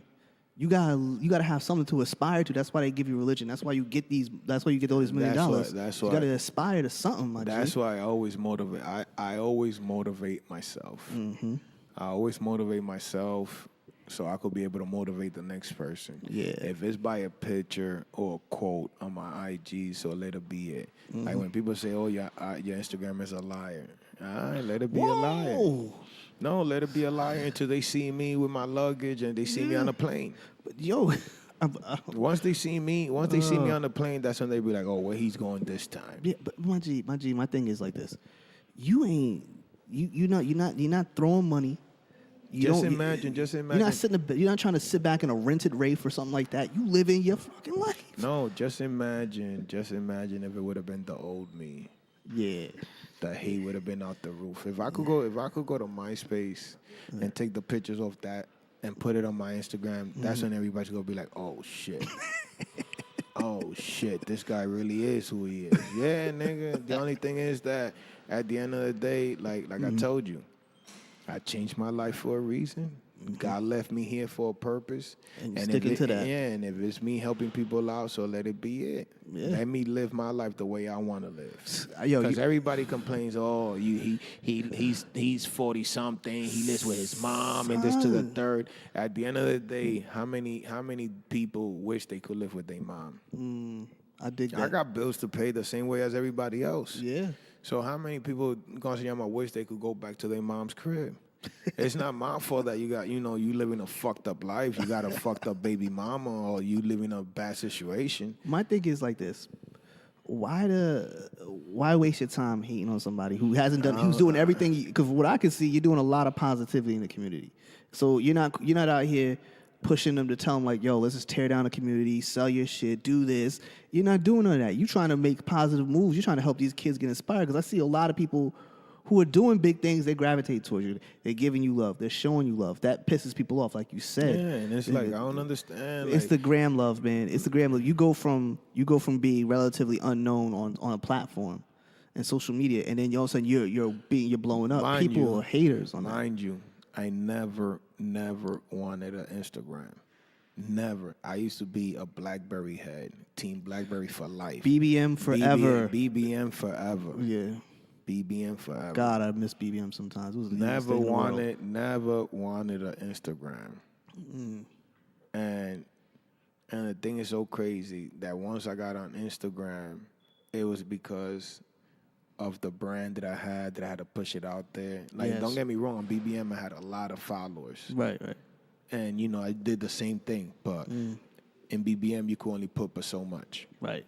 Speaker 1: You gotta have something to aspire to. That's why they give you religion. That's why you get all these $1 million.
Speaker 2: That's why
Speaker 1: you gotta aspire to something, my
Speaker 2: That's
Speaker 1: G.
Speaker 2: why I always motivate. I always motivate myself. I always motivate myself so I could be able to motivate the next person.
Speaker 1: Yeah.
Speaker 2: If it's by a picture or a quote on my IG, so let it be it. Like when people say, "Oh, your Instagram is a liar," let it be a liar. No, let it be a liar until they see me with my luggage and they see me on a plane.
Speaker 1: But yo,
Speaker 2: once they see me on the plane, that's when they be like, "Oh, where he's going this time."
Speaker 1: yeah, but my thing is like this. You're not throwing money.
Speaker 2: Just imagine.
Speaker 1: You're not trying to sit back in a rented rave or something like that. You living your fucking life.
Speaker 2: No, just imagine if it would have been the old me.
Speaker 1: Yeah.
Speaker 2: The hate would have been out the roof. If I could go to MySpace and take the pictures of that and put it on my Instagram, that's when everybody's gonna be like, "Oh shit." Oh shit, this guy really is who he is. Yeah, nigga. The only thing is that at the end of the day, like I told you, I changed my life for a reason. God left me here for a purpose.
Speaker 1: And sticking to that.
Speaker 2: Yeah, and if it's me helping people out, so let it be it. Yeah. Let me live my life the way I want to live. Because everybody complains, oh, he's 40-something, he lives with his mom and this to the third. At the end of the day, how many people wish they could live with their mom?
Speaker 1: I dig that.
Speaker 2: I got bills to pay the same way as everybody else.
Speaker 1: Yeah.
Speaker 2: So how many people I wish they could go back to their mom's crib? It's not my fault that you living a fucked up life. You got a fucked up baby mama, or you living a bad situation.
Speaker 1: My thing is like this: why waste your time hating on somebody who's doing everything? Because what I can see, you're doing a lot of positivity in the community. So you're not out here pushing them to tell them like, yo, let's just tear down the community, sell your shit, do this. You're not doing none of that. You're trying to make positive moves. You're trying to help these kids get inspired. Because I see a lot of people who are doing big things, they gravitate towards you. They're giving you love. They're showing you love. That pisses people off, like you said.
Speaker 2: Yeah, and it's like I don't understand.
Speaker 1: It's the gram love, man. It's the gram love. You go from being relatively unknown on a platform and social media, and then all of a sudden you're blowing up. People are haters on that.
Speaker 2: Mind you, I never wanted an Instagram. Never. I used to be a BlackBerry head. Team BlackBerry for life.
Speaker 1: BBM forever.
Speaker 2: BBM forever.
Speaker 1: Yeah.
Speaker 2: BBM forever.
Speaker 1: God, I miss BBM sometimes. It was
Speaker 2: never wanted an Instagram. And the thing is so crazy that once I got on Instagram, it was because of the brand that I had to push it out there. Like, Don't get me wrong, on BBM I had a lot of followers.
Speaker 1: Right.
Speaker 2: And I did the same thing, but in BBM you could only put but so much.
Speaker 1: Right.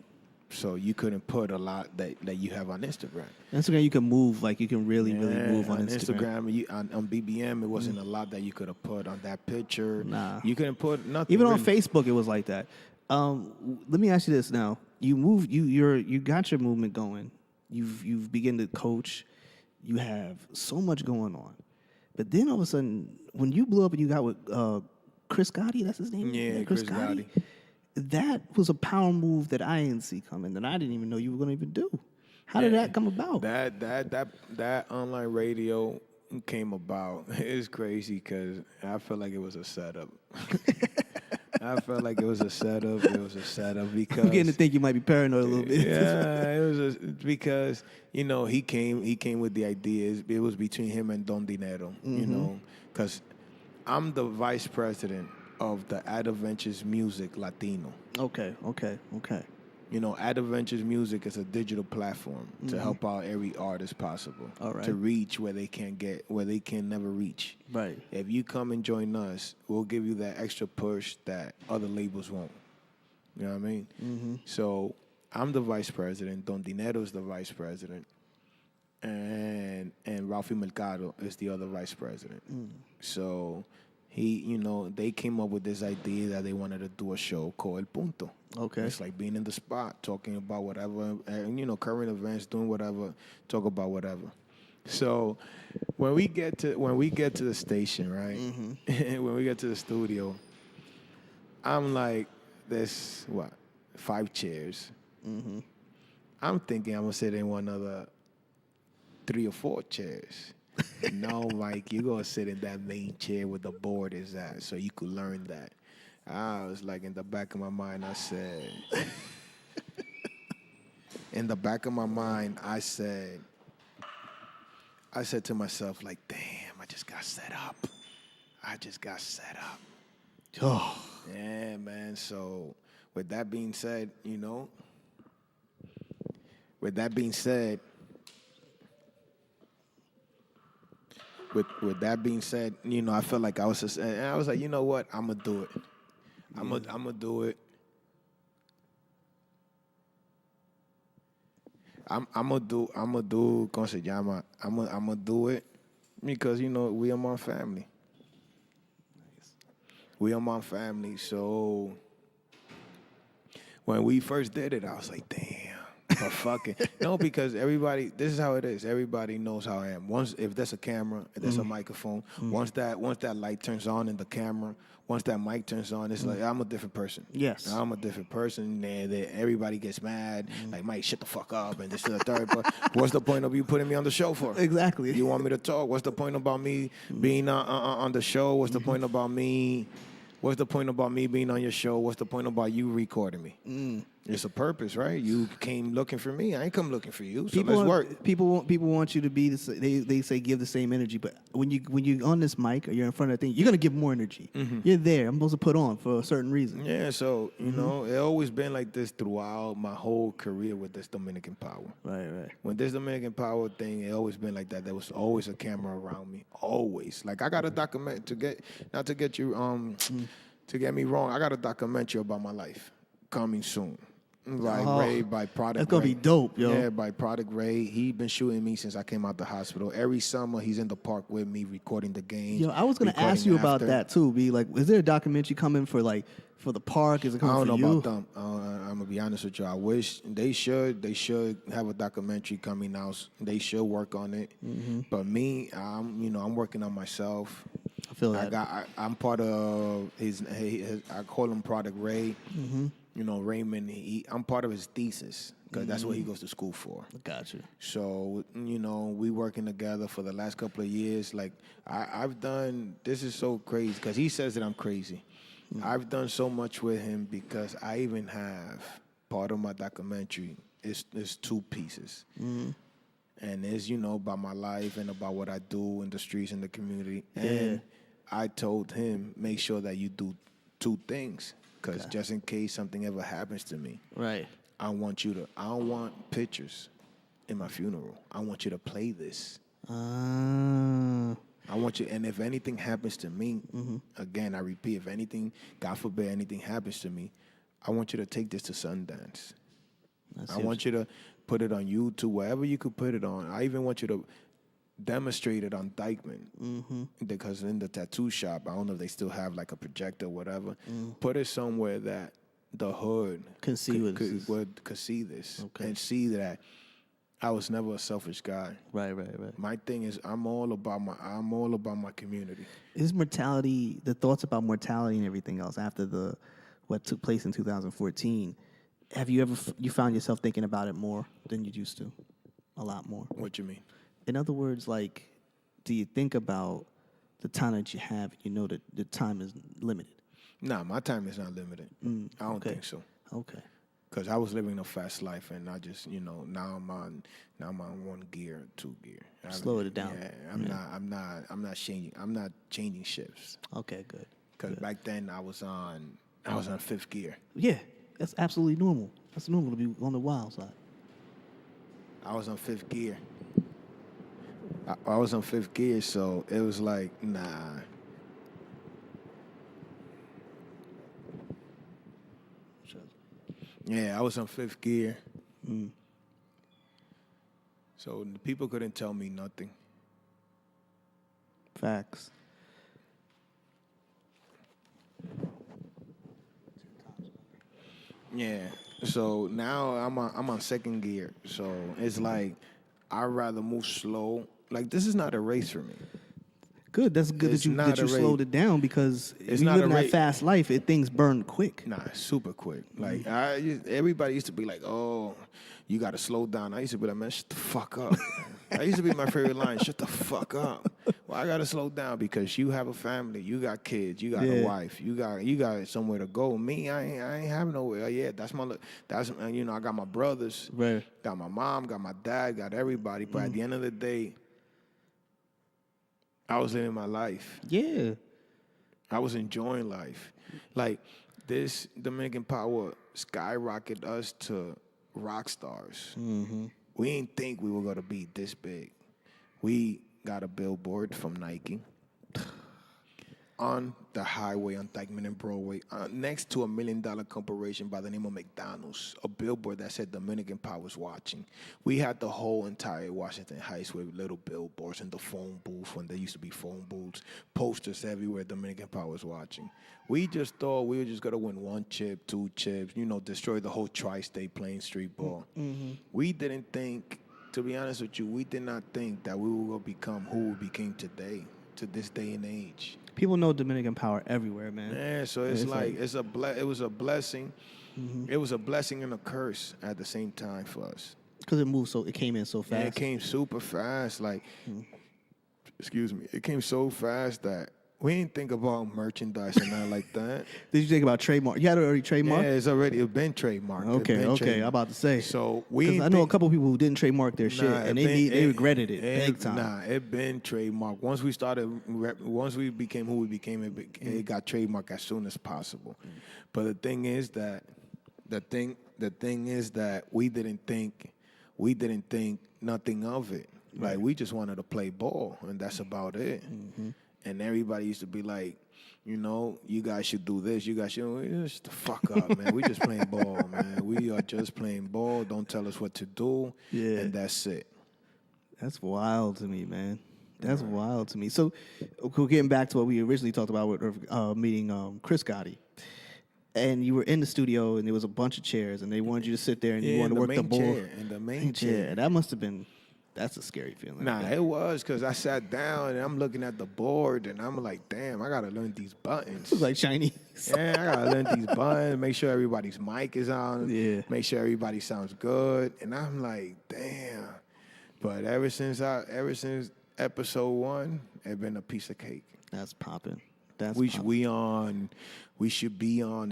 Speaker 2: So you couldn't put a lot that you have on Instagram.
Speaker 1: Instagram, you can move, like you can really move on
Speaker 2: Instagram. On BBM, it wasn't a lot that you could have put on that picture.
Speaker 1: Nah,
Speaker 2: you couldn't put nothing.
Speaker 1: Even on Facebook, it was like that. Let me ask you this now: you got your movement going. You've begun to coach. You have so much going on, but then all of a sudden, when you blew up and you got with Chris Gotti, that's his name.
Speaker 2: Yeah, Chris Gotti.
Speaker 1: That was a power move that I didn't see coming, that I didn't even know you were going to even do. How did that come about?
Speaker 2: That online radio came about. It's crazy because I felt like it was a setup. It was a setup because
Speaker 1: I'm getting to think you might be paranoid a little bit.
Speaker 2: Yeah, it was because he came with the ideas. It was between him and Don Dinero. Because I'm the vice president of the Adventures Music Latino.
Speaker 1: Okay.
Speaker 2: Adventures Music is a digital platform to help out every artist possible.
Speaker 1: All right.
Speaker 2: To reach where they can never reach.
Speaker 1: Right.
Speaker 2: If you come and join us, we'll give you that extra push that other labels won't. You know what I mean? Mm-hmm. So I'm the vice president. Don Dinero is the vice president. And Ralphie Mercado is the other vice president. So they came up with this idea that they wanted to do a show called El Punto.
Speaker 1: Okay.
Speaker 2: It's like being in the spot, talking about whatever, and, current events, doing whatever, talk about whatever. So when we get to the station, right? Mm-hmm. When we get to the studio, I'm like, there's 5 chairs. Mm-hmm. I'm thinking I'm gonna sit in one of the 3 or 4 chairs. No, Mike, you're going to sit in that main chair where the board is at so you could learn that. I was like, in the back of my mind, I said, to myself, like, damn, I just got set up.
Speaker 1: Oh.
Speaker 2: Yeah, man. So with that being said, with that being said, I felt like I was just, and I was like, you know what, I'm gonna do it. I'm gonna do it. I'm gonna do. ¿Cómo se llama? I'm gonna do it because we are my family.
Speaker 1: Nice.
Speaker 2: We are my family. So when we first did it, I was like, damn. But fucking no, because everybody. This is how it is. Everybody knows how I am. Once, if there's a camera, if there's a microphone, once that light turns on in the camera, once that mic turns on, it's like I'm a different person.
Speaker 1: Yes,
Speaker 2: I'm a different person, and everybody gets mad. Like, Mike, shut the fuck up, and this is the third. But what's the point of you putting me on the show for?
Speaker 1: Exactly.
Speaker 2: You want me to talk? What's the point about me being on the show? What's the point about me? What's the point about me being on your show? What's the point about you recording me? It's a purpose, right? You came looking for me. I ain't come looking for you. So let's work.
Speaker 1: People want you to be. They say give the same energy, but when you on this mic or you're in front of the thing, you're gonna give more energy. You're there. I'm supposed to put on for a certain reason.
Speaker 2: Yeah. So it always been like this throughout my whole career with this Dominican Power.
Speaker 1: Right.
Speaker 2: When this Dominican Power thing, it always been like that. There was always a camera around me. Always. Like, I got a document to get me wrong. I got a documentary about my life coming soon. Ray by Product
Speaker 1: That's gonna
Speaker 2: Ray.
Speaker 1: be dope, yo.
Speaker 2: Yeah, by Product Ray. He been shooting me since I came out the hospital. Every summer he's in the park with me recording the games.
Speaker 1: Yo, I was gonna ask you about that too. Be like, is there a documentary coming for the park? Is it coming for you?
Speaker 2: I don't know about them. I'm gonna be honest with you. I wish they should. They should have a documentary coming out. They should work on it. But me, I'm working on myself.
Speaker 1: I feel that.
Speaker 2: I'm part of his. I call him Product Ray. Raymond. I'm part of his thesis because that's what he goes to school for.
Speaker 1: Gotcha.
Speaker 2: So we working together for the last couple of years. Like, I've done. This is so crazy because he says that I'm crazy. I've done so much with him because I even have part of my documentary. It's 2 pieces. And it's about my life and about what I do in the streets and the community.
Speaker 1: Yeah.
Speaker 2: And I told him, make sure that you do 2 things. Because just in case something ever happens to me,
Speaker 1: right?
Speaker 2: I don't want pictures in my funeral. I want you to play this. I want you, and if anything happens to me, again, I repeat, if anything, God forbid, anything happens to me, I want you to take this to Sundance. I want you to put it on YouTube, wherever you could put it on. I even want you to demonstrate it on Dyckman because in the tattoo shop, I don't know if they still have like a projector or whatever. Put it somewhere that the hood
Speaker 1: could see
Speaker 2: this and see that I was never a selfish guy.
Speaker 1: Right.
Speaker 2: My thing is I'm all about my community.
Speaker 1: Is mortality, the thoughts about mortality and everything else after what took place in 2014? Have you found yourself thinking about it more than you used to? A lot more.
Speaker 2: What you mean?
Speaker 1: In other words, like, do you think about the time that you have? You know that the time is limited.
Speaker 2: Nah, my time is not limited. I don't think so.
Speaker 1: Okay.
Speaker 2: Because I was living a fast life, and I just, now I'm on 1 gear, 2 gear.
Speaker 1: Slowed it down.
Speaker 2: Yeah, I'm not changing shifts.
Speaker 1: Okay, good.
Speaker 2: Because back then I was on 5th gear.
Speaker 1: Yeah, that's absolutely normal. That's normal to be on the wild side.
Speaker 2: I was on 5th gear. I was on 5th gear, so it was like, nah. Yeah, I was on 5th gear. So the people couldn't tell me nothing.
Speaker 1: Facts.
Speaker 2: Yeah. So now I'm on 2nd gear. So it's like I'd rather move slow. Like, this is not a race for me.
Speaker 1: Good. That's good that you slowed it down because if you live that fast life, things burn quick.
Speaker 2: Nah, super quick. Like, everybody used to be like, "Oh, you got to slow down." I used to be like, "Man, shut the fuck up." That used to be my favorite line. Shut the fuck up. Well, I got to slow down because you have a family, you got kids, you got a wife, you got somewhere to go. Me, I ain't have nowhere. Yeah, that's I got my brothers,
Speaker 1: right?
Speaker 2: Got my mom, got my dad, got everybody. But at the end of the day, I was living my life.
Speaker 1: Yeah.
Speaker 2: I was enjoying life. Like, this Dominican Power skyrocketed us to rock stars. We didn't think we were going to be this big. We got a billboard from Nike on the highway on Dyckman and Broadway, next to $1 million corporation by the name of McDonald's, a billboard that said Dominican Power's watching. We had the whole entire Washington Heights with little billboards and the phone booth when there used to be phone booths, posters everywhere, Dominican Power's watching. We just thought we were just going to win 1 chip, 2 chips, destroy the whole tri-state playing street ball. Mm-hmm. We didn't think, to be honest with you, we did not think that we were going to become who we became today, to this day and age.
Speaker 1: People know Dominican Power everywhere, man.
Speaker 2: Yeah, so it was a blessing. Mm-hmm. It was a blessing and a curse at the same time for us.
Speaker 1: Because it came in so fast.
Speaker 2: Yeah, it came super fast. Excuse me, it came so fast that we didn't think about merchandise or nothing like that.
Speaker 1: Did you think about trademark? You had it already trademarked?
Speaker 2: Yeah, it's been trademarked.
Speaker 1: Okay. I'm about to say.
Speaker 2: So
Speaker 1: I know a couple people who didn't trademark their shit, and they regretted it big time.
Speaker 2: It been trademarked. Once we became who we became, it got trademarked as soon as possible. But the thing is that we didn't think nothing of it. Right. Like, we just wanted to play ball, and that's about it. Mm-hmm. And everybody used to be like, you guys should do this. You guys should just fuck up, man. We just playing ball, man. We are just playing ball. Don't tell us what to do. Yeah. And that's it.
Speaker 1: That's wild to me, man. That's wild to me. So, getting back to what we originally talked about with meeting Chris Gotti. And you were in the studio, and there was a bunch of chairs, and they wanted you to sit there, and you wanted to work the board.
Speaker 2: In the main chair.
Speaker 1: That must have been... That's a scary feeling.
Speaker 2: Nah, it was, because I sat down and I'm looking at the board and I'm like, damn, I got to learn these buttons.
Speaker 1: It's like Chinese.
Speaker 2: Yeah, I got to learn these buttons, make sure everybody's mic is on, make sure everybody sounds good. And I'm like, damn. But ever since episode 1, it's been a piece of cake.
Speaker 1: That's popping.
Speaker 2: We should be on,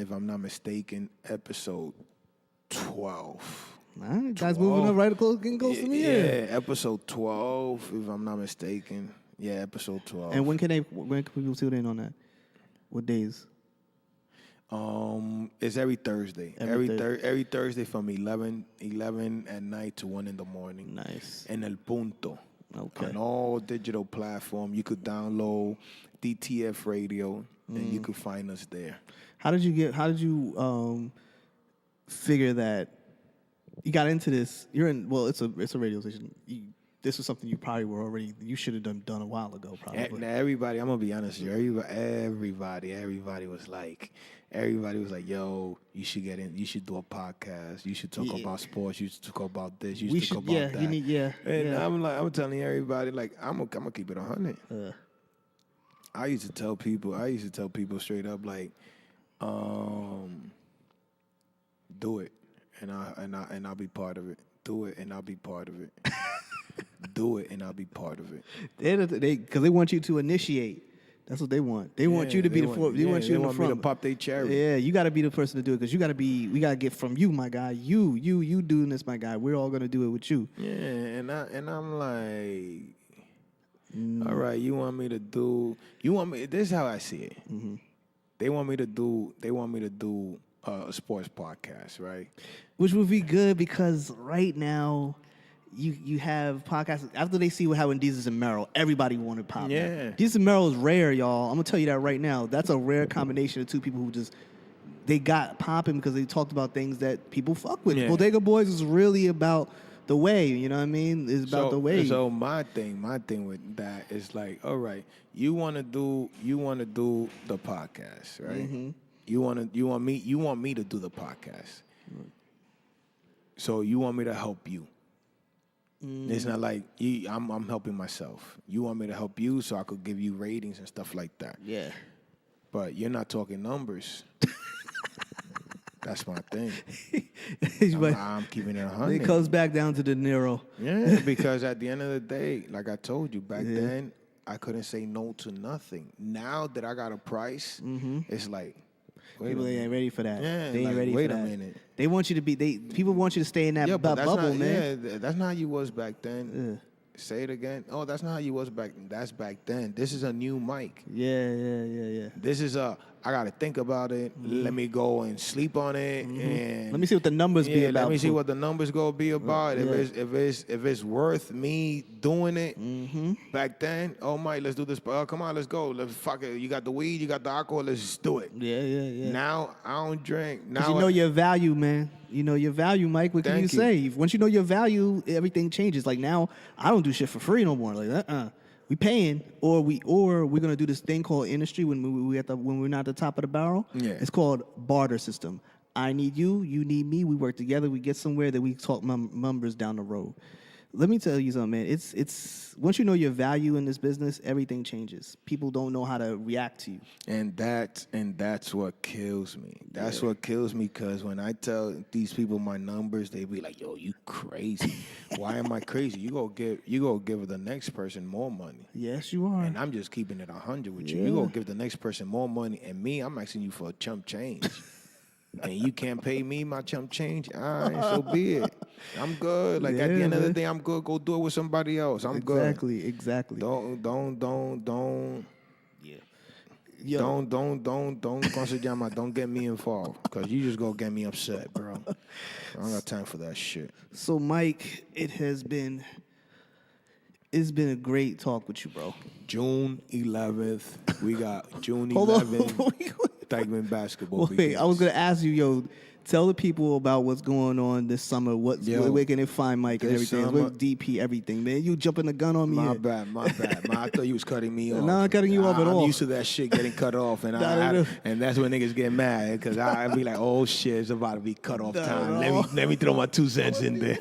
Speaker 2: if I'm not mistaken, episode 12.
Speaker 1: All right, guys, moving up right getting close to me.
Speaker 2: Yeah, episode 12, if I'm not mistaken. Yeah, episode 12.
Speaker 1: And when can people tune in on that? What days?
Speaker 2: It's every Thursday. Every Thursday from 11 at night to 1 in the morning.
Speaker 1: Nice.
Speaker 2: En El Punto.
Speaker 1: Okay.
Speaker 2: On all digital platform, you could download DTF Radio and you could find us there.
Speaker 1: How did you figure that you got into this? It's a radio station. This was something you probably you should have done a while ago, probably.
Speaker 2: Now everybody, I'm gonna be honest with you. Everybody was like, yo, you should get in. You should do a podcast. You should talk about sports. You should talk about this. You should talk about that. And I'm telling everybody, like, I'm gonna keep it 100. I used to tell people straight up, like, do it, and I'll be part of it. Do it, and I'll be part of it. Do it, and I'll be part of it.
Speaker 1: Because they want you to initiate. That's what they want. They want you to be the front. They want you in the front.
Speaker 2: Me to pop their cherry.
Speaker 1: Yeah, you got to be the person to do it because we got to get from you, my guy. You doing this, my guy. We're all gonna do it with you.
Speaker 2: Yeah, and I'm like, all right, you want me? This is how I see it. Mm-hmm. They want me to do a sports podcast, right?
Speaker 1: Which would be good because right now you have podcasts. After they see what happened with Deezus and Merrill, everybody wanted pop.
Speaker 2: Yeah.
Speaker 1: Deezus and Merrill is rare, y'all. I'm going to tell you that right now. That's a rare combination of two people who they got popping because they talked about things that people fuck with. Yeah. Bodega Boys is really about the way, you know what I mean? It's about the way.
Speaker 2: So my thing with that is like, all right, you want to do the podcast, right? Mm-hmm. You want me to do the podcast. Mm-hmm. So you want me to help you. Mm. It's not like I'm helping myself. You want me to help you so I could give you ratings and stuff like that.
Speaker 1: Yeah.
Speaker 2: But you're not talking numbers. That's my thing. I'm keeping it 100.
Speaker 1: It comes back down to De Niro.
Speaker 2: Yeah, because at the end of the day, like I told you, back then, I couldn't say no to nothing. Now that I got a price, it's like,
Speaker 1: people ain't ready for that.
Speaker 2: Yeah,
Speaker 1: they ain't ready for that. Wait a minute. They want you to be. People want you to stay in that bubble, man.
Speaker 2: Yeah, that's not how you was back then. Say it again. Oh, that's not how you was back then. That's back then. This is a new mic.
Speaker 1: Yeah.
Speaker 2: This is I got to think about it. Let me go and sleep on it. And
Speaker 1: let me see what the numbers be about.
Speaker 2: Let me see what the numbers going to be about. If it's worth me doing it back then, oh, Mike, let's do this. Come on, let's go. Let's fuck it. You got the weed, you got the alcohol, let's just do it.
Speaker 1: Yeah.
Speaker 2: Now, I don't drink. Now
Speaker 1: you know your value, man. You know your value, Mike. What can you say? Once you know your value, everything changes. Like now, I don't do shit for free no more. Like, we paying, or we're gonna do this thing called industry when we're not at the top of the barrel.
Speaker 2: Yeah.
Speaker 1: It's called barter system. I need you, you need me. We work together. We get somewhere that we talk numbers down the road. Let me tell you something, man. It's once you know your value in this business, everything changes. People don't know how to react to you,
Speaker 2: and that's what kills me. That's what kills me, because when I tell these people my numbers, they be like, "Yo, you crazy? Why am I crazy? You go give the next person more money."
Speaker 1: Yes, you are.
Speaker 2: And I'm just keeping it 100 with you. You go give the next person more money, and me, I'm asking you for a chump change. And you can't pay me my chump change, so be it. I'm good. Like, at the end of the day, I'm good. Go do it with somebody else. I'm good.
Speaker 1: Exactly.
Speaker 2: Don't.
Speaker 1: Yeah.
Speaker 2: Don't get me involved, because you just gonna get me upset, bro. I don't got time for that shit.
Speaker 1: So, Mike, it's been a great talk with you, bro.
Speaker 2: June 11th, we got June 11th. Dyckman basketball.
Speaker 1: Wait, I was gonna ask you, tell the people about what's going on this summer. Where can they find Mike and everything? With DP, everything, man. You jumping the gun on me.
Speaker 2: My bad. I thought you was cutting me off.
Speaker 1: No, I'm not cutting you off at all.
Speaker 2: I'm used to that shit getting cut off, and and that's when niggas get mad, because I be like, oh shit, it's about to be cut off time. Let me throw my 2 cents in there.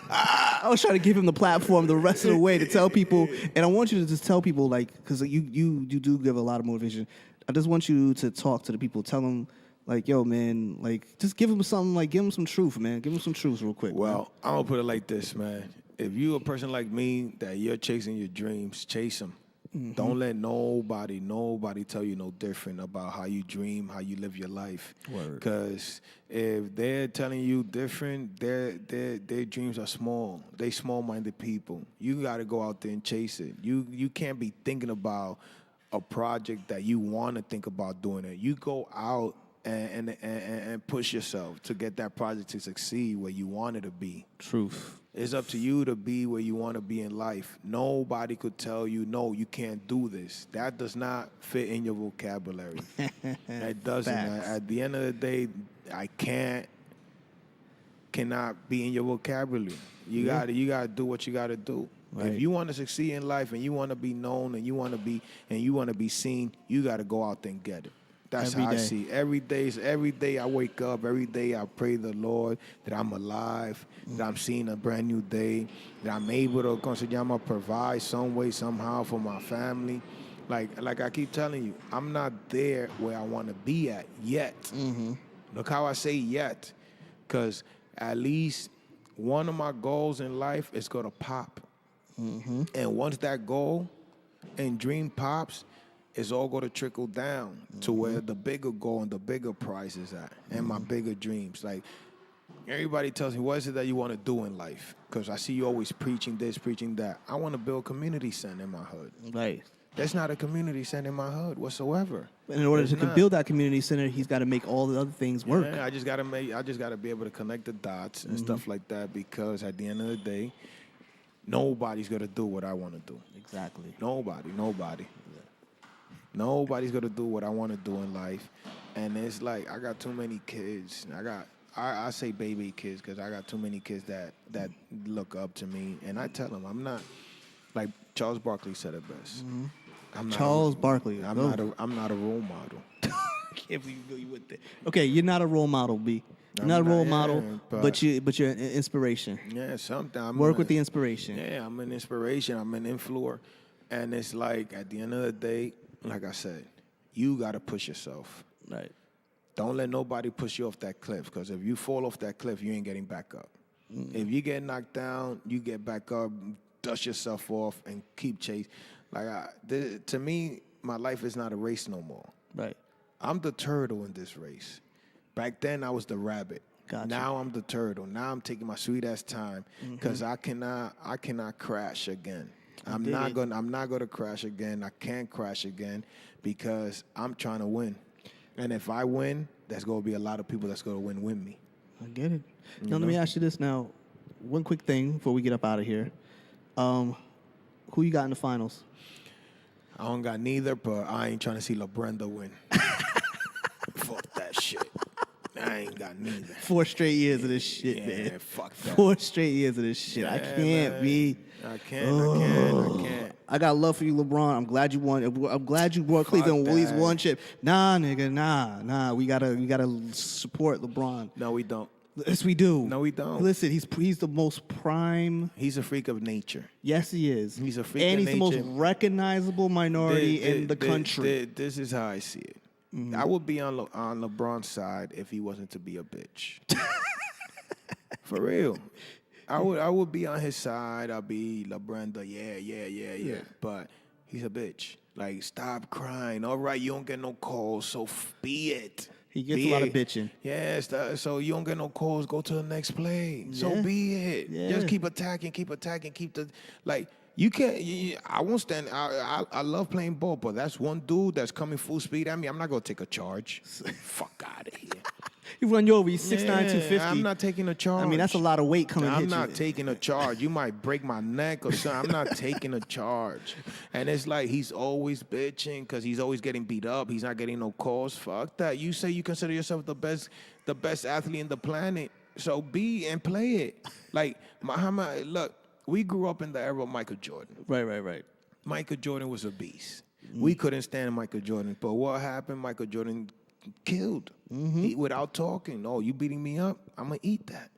Speaker 1: I was trying to give him the platform the rest of the way to tell people, and I want you to just tell people, like, because you do give a lot of motivation. I just want you to talk to the people. Tell them, like, yo, man, like, just give them something, like, give them some truth, man. Give them some truth real quick.
Speaker 2: Well,
Speaker 1: man.
Speaker 2: I'm going to put it like this, man. If you a person like me that you're chasing your dreams, chase them. Mm-hmm. Don't let nobody tell you no different about how you dream, how you live your life. Because if they're telling you different, their dreams are small. They small-minded people. You got to go out there and chase it. You can't be thinking about a project that you want to think about doing it. You go out and push yourself to get that project to succeed where you want it to be.
Speaker 1: Truth.
Speaker 2: It's up to you to be where you want to be in life. Nobody could tell you, no, you can't do this. That does not fit in your vocabulary. That doesn't. At the end of the day, I cannot be in your vocabulary. You gotta do what you gotta do. Right. If you want to succeed in life and you want to be known and you want to be seen, you got to go out there and get it. That's how I see it. Every day I wake up. Every day I pray the Lord that I'm alive, that I'm seeing a brand new day, that I'm able to provide some way, somehow for my family. Like I keep telling you, I'm not there where I want to be at yet. Mm-hmm. Look how I say yet, because at least one of my goals in life is going to pop. Mm-hmm. And once that goal and dream pops, it's all going to trickle down to where the bigger goal and the bigger prize is at, and my bigger dreams. Like, everybody tells me, what is it that you want to do in life? Because I see you always preaching this, preaching that. I want to build a community center in my hood.
Speaker 1: Right.
Speaker 2: There's not a community center in my hood whatsoever.
Speaker 1: And in order to build that community center, he's got to make all the other things work.
Speaker 2: Yeah, I just got to be able to connect the dots and stuff like that, because at the end of the day, nobody's going to do what I want to do.
Speaker 1: Exactly.
Speaker 2: Nobody. Yeah. Nobody's going to do what I want to do in life. And it's like, I got too many kids. I say baby kids, because I got too many kids that look up to me. And I tell them, I'm not, like Charles Barkley said it best. Mm-hmm.
Speaker 1: Charles Barkley.
Speaker 2: I'm not a role model.
Speaker 1: Can't believe you went there. Okay, you're not a role model, B. You're not a role model, but you're an inspiration.
Speaker 2: Yeah, sometimes.
Speaker 1: Work with the inspiration.
Speaker 2: Yeah, I'm an inspiration. I'm an influencer. And it's like, at the end of the day, like I said, you got to push yourself.
Speaker 1: Right.
Speaker 2: Don't let nobody push you off that cliff, because if you fall off that cliff, you ain't getting back up. If you get knocked down, you get back up, dust yourself off, and keep chasing. Like, to me, my life is not a race no more.
Speaker 1: Right.
Speaker 2: I'm the turtle in this race. Back then, I was the rabbit.
Speaker 1: Gotcha.
Speaker 2: Now I'm the turtle. Now I'm taking my sweet ass time, because I cannot crash again. I'm not gonna crash again. I can't crash again, because I'm trying to win. And if I win, there's going to be a lot of people that's going to win with me.
Speaker 1: I get it. Now, let me ask you this now. One quick thing before we get up out of here. Who you got in the finals?
Speaker 2: I don't got neither, but I ain't trying to see LaBrenda win. Fuck that shit. I ain't got neither.
Speaker 1: 4 straight years of this shit, man.
Speaker 2: Fuck that.
Speaker 1: 4 straight years of this shit.
Speaker 2: Yeah,
Speaker 1: I can't be.
Speaker 2: I can't.
Speaker 1: I got love for you, LeBron. I'm glad you won. I'm glad you brought Cleveland at least one chip. Nah, nigga, nah. We gotta support LeBron.
Speaker 2: No, we don't.
Speaker 1: Yes, we do.
Speaker 2: No, we don't.
Speaker 1: Listen, he's the most prime.
Speaker 2: He's a freak of nature.
Speaker 1: Yes, he is.
Speaker 2: He's a freak
Speaker 1: and
Speaker 2: of
Speaker 1: he's
Speaker 2: nature.
Speaker 1: the most recognizable minority in the country.
Speaker 2: This is how I see it. I would be on LeBron's side if he wasn't to be a bitch. For real. I would be on his side. I'll be LeBrenda. Yeah. But he's a bitch. Like, stop crying. All right, you don't get no calls, so be it.
Speaker 1: He gets a lot of bitching.
Speaker 2: Yeah, so you don't get no calls, go to the next play. Yeah. So be it. Yeah. Just keep attacking, keep the, like, you can't, I won't stand, I love playing ball, but that's one dude that's coming full speed at me. I'm not going to take a charge. Fuck out of here.
Speaker 1: He run you over. He's 6'9", 250.
Speaker 2: I'm not taking a charge.
Speaker 1: I mean, that's a lot of weight coming at you.
Speaker 2: I'm not taking a charge. You might break my neck or something. I'm not taking a charge. And it's like he's always bitching because he's always getting beat up. He's not getting no calls. Fuck that. You say you consider yourself the best athlete in the planet. So be and play it. Like, Muhammad, look, we grew up in the era of Michael Jordan.
Speaker 1: Right.
Speaker 2: Michael Jordan was a beast. We couldn't stand Michael Jordan. But what happened? Michael Jordan killed without talking. Oh, you beating me up? I'm going to eat that.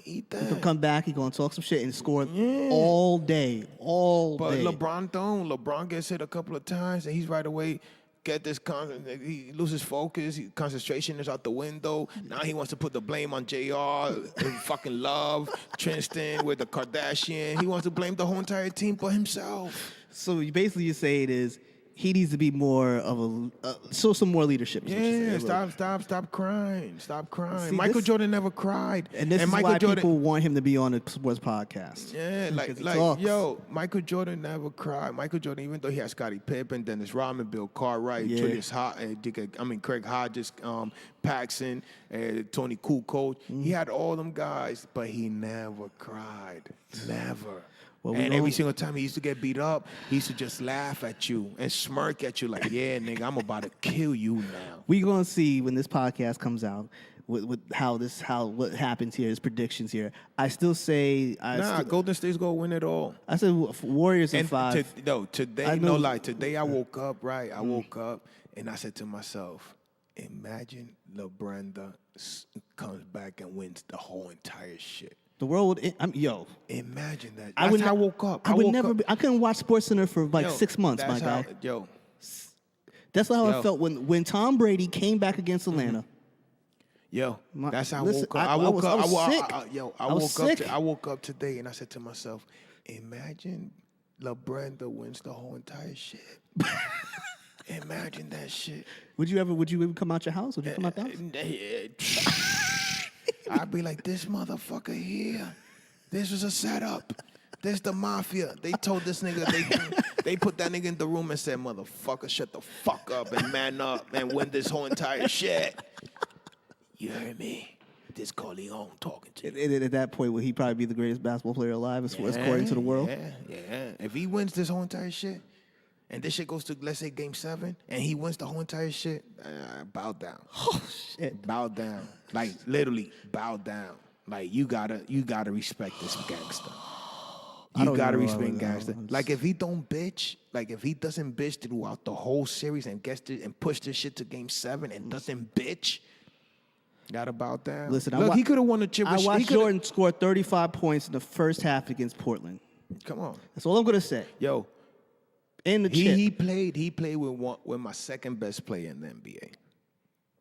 Speaker 1: He can come back, he going to talk some shit and score all day. But
Speaker 2: LeBron don't. LeBron gets hit a couple of times and he's right away he loses focus. Concentration is out the window. Now he wants to put the blame on JR, fucking Love, Tristan with the Kardashian. He wants to blame the whole entire team for himself.
Speaker 1: So basically you say it is, he needs to be more of show some more leadership.
Speaker 2: Yeah, stop crying. Stop crying.
Speaker 1: See,
Speaker 2: Michael Jordan never cried.
Speaker 1: And this is
Speaker 2: Michael
Speaker 1: why
Speaker 2: Jordan,
Speaker 1: people want him to be on a sports podcast.
Speaker 2: Yeah, Michael Jordan never cried. Michael Jordan, even though he had Scottie Pippen, Dennis Rodman, Bill Cartwright, Julius Craig Hodges, Paxson, Tony Kukoc. He had all them guys, but he never cried. Never. Well, and every single time he used to get beat up, he used to just laugh at you and smirk at you like, yeah, nigga, I'm about to kill you now.
Speaker 1: We're going to see when this podcast comes out with what happens here, his predictions here. I still say...
Speaker 2: Golden State's going to win it all.
Speaker 1: I said Warriors in 5.
Speaker 2: Today I woke up, right? I woke up and I said to myself, imagine LeBrenda comes back and wins the whole entire shit.
Speaker 1: The world would,
Speaker 2: imagine that. That's how I woke up.
Speaker 1: I couldn't watch SportsCenter for like 6 months, my guy. That's how I felt when Tom Brady came back against Atlanta.
Speaker 2: That's how I woke up. I woke up today and I said to myself, imagine LeBrenda wins the whole entire shit. Imagine that shit.
Speaker 1: Would you ever come out your house? Would you come out the house?
Speaker 2: I'd be like, this motherfucker here, this was a setup. This the mafia. They told this nigga, they put that nigga in the room and said, motherfucker, shut the fuck up and man up and win this whole entire shit. You heard me? This Corleone talking to you.
Speaker 1: And at that point, would he probably be the greatest basketball player alive according to the world?
Speaker 2: Yeah. If he wins this whole entire shit, and this shit goes to, let's say, Game 7, and he wins the whole entire shit, bow down.
Speaker 1: Oh, shit.
Speaker 2: Bow down. Like, literally, bow down. Like, you gotta respect this gangster. You gotta respect gangster. Like, if he don't bitch, like, if he doesn't bitch throughout the whole series and push this shit to Game 7 and doesn't bitch, gotta bow down.
Speaker 1: Listen,
Speaker 2: look, he could have won the chip.
Speaker 1: I watched Jordan score 35 points in the first half against Portland.
Speaker 2: Come on.
Speaker 1: That's all I'm gonna say.
Speaker 2: Yo. He played with my second best player in the NBA,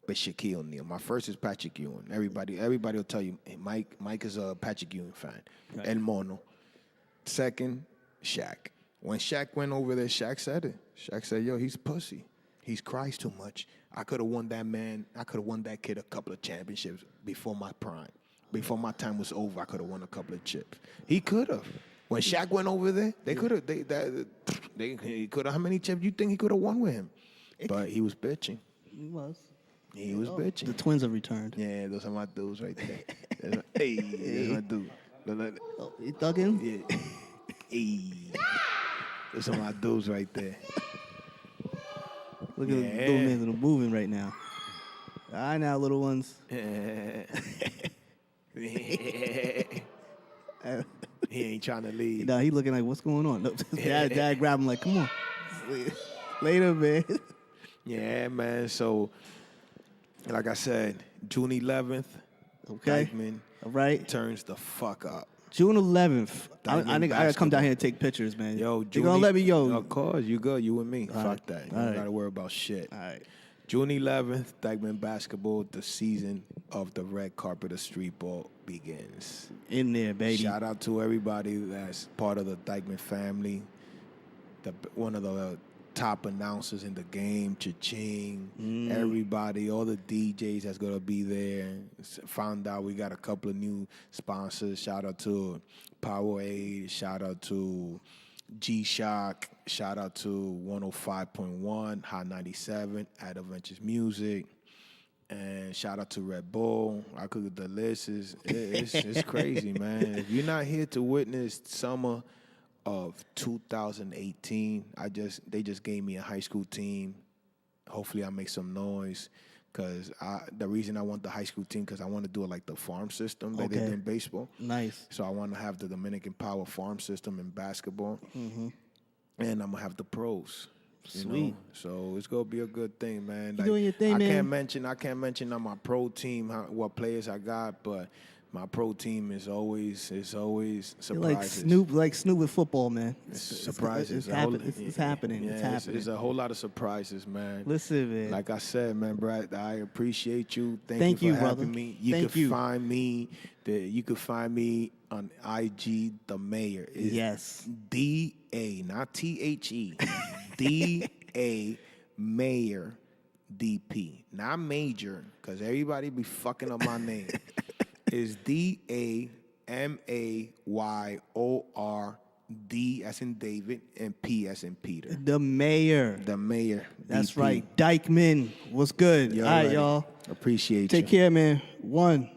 Speaker 2: with Shaquille O'Neal. My first is Patrick Ewing. Everybody will tell you, hey, Mike is a Patrick Ewing fan. Right. El Mono. Second, Shaq. When Shaq went over there, Shaq said it. Shaq said, yo, he's pussy. He's cries too much. I could have won that man. I could have won that kid a couple of championships before my prime. Before my time was over, I could have won a couple of chips. He could have. When Shaq went over there, they could have. He could have. How many chips you think he could have won with him? But he was bitching.
Speaker 1: He was.
Speaker 2: He was bitching.
Speaker 1: The twins have returned.
Speaker 2: Yeah, those are my dudes right there. Hey, that's my dude.
Speaker 1: Oh, you thugging?
Speaker 2: Yeah. Hey. Those are my dudes right there.
Speaker 1: Look at the little men that are moving right now. All right now, little ones.
Speaker 2: He ain't trying to leave.
Speaker 1: Nah, he looking like, what's going on? Dad grabbed him like, come on. Later, man.
Speaker 2: Yeah, man. So, like I said, June 11th,
Speaker 1: Okay.
Speaker 2: Dyckman
Speaker 1: All right.
Speaker 2: turns the fuck up.
Speaker 1: June 11th. I
Speaker 2: Dyckman
Speaker 1: gotta come down here and take pictures, man.
Speaker 2: Yo,
Speaker 1: you gonna let me,
Speaker 2: Of course, you good. You and me.
Speaker 1: All
Speaker 2: Fuck
Speaker 1: right.
Speaker 2: that. You
Speaker 1: All
Speaker 2: don't
Speaker 1: right.
Speaker 2: got to worry about shit.
Speaker 1: All right.
Speaker 2: June 11th, Dyckman basketball, the season of the red carpet of street ball begins.
Speaker 1: In there, baby.
Speaker 2: Shout out to everybody that's part of the Dyckman family. One of the top announcers in the game, Cha-Ching, everybody, all the DJs that's going to be there. Found out we got a couple of new sponsors. Shout out to Powerade. Shout out to G-Shock. Shout out to 105.1, Hot 97, at Adventures Music. And shout out to Red Bull. The list is it's crazy, man. If you're not here to witness summer of 2018, they just gave me a high school team. Hopefully I make some noise, because the reason I want the high school team, because I want to do it like the farm system that they did in baseball.
Speaker 1: Nice.
Speaker 2: So I want to have the Dominican Power farm system in basketball. Mm-hmm. And I'm going to have the pros.
Speaker 1: Sweet.
Speaker 2: So it's gonna be a good thing, man.
Speaker 1: You doing your thing, man.
Speaker 2: I can't mention on my pro team what players I got, but my pro team is always surprises.
Speaker 1: Like Snoop with football, man.
Speaker 2: Surprises.
Speaker 1: It's happening.
Speaker 2: Yeah,
Speaker 1: it's happening.
Speaker 2: It's a whole lot of surprises, man.
Speaker 1: Listen, man.
Speaker 2: Like I said, man, Brad, I appreciate you. Thank you for having me. You can find me on IG, the Mayor.
Speaker 1: Yes.
Speaker 2: DA, not THE. DA Mayor DP. Not Major, because everybody be fucking up my name. It's DAMAYORD as in David and P as in Peter.
Speaker 1: The Mayor.
Speaker 2: The Mayor.
Speaker 1: That's
Speaker 2: DP.
Speaker 1: right. Dyckman. What's good?
Speaker 2: All
Speaker 1: right,
Speaker 2: right,
Speaker 1: y'all.
Speaker 2: Appreciate you.
Speaker 1: Take care, man. 1.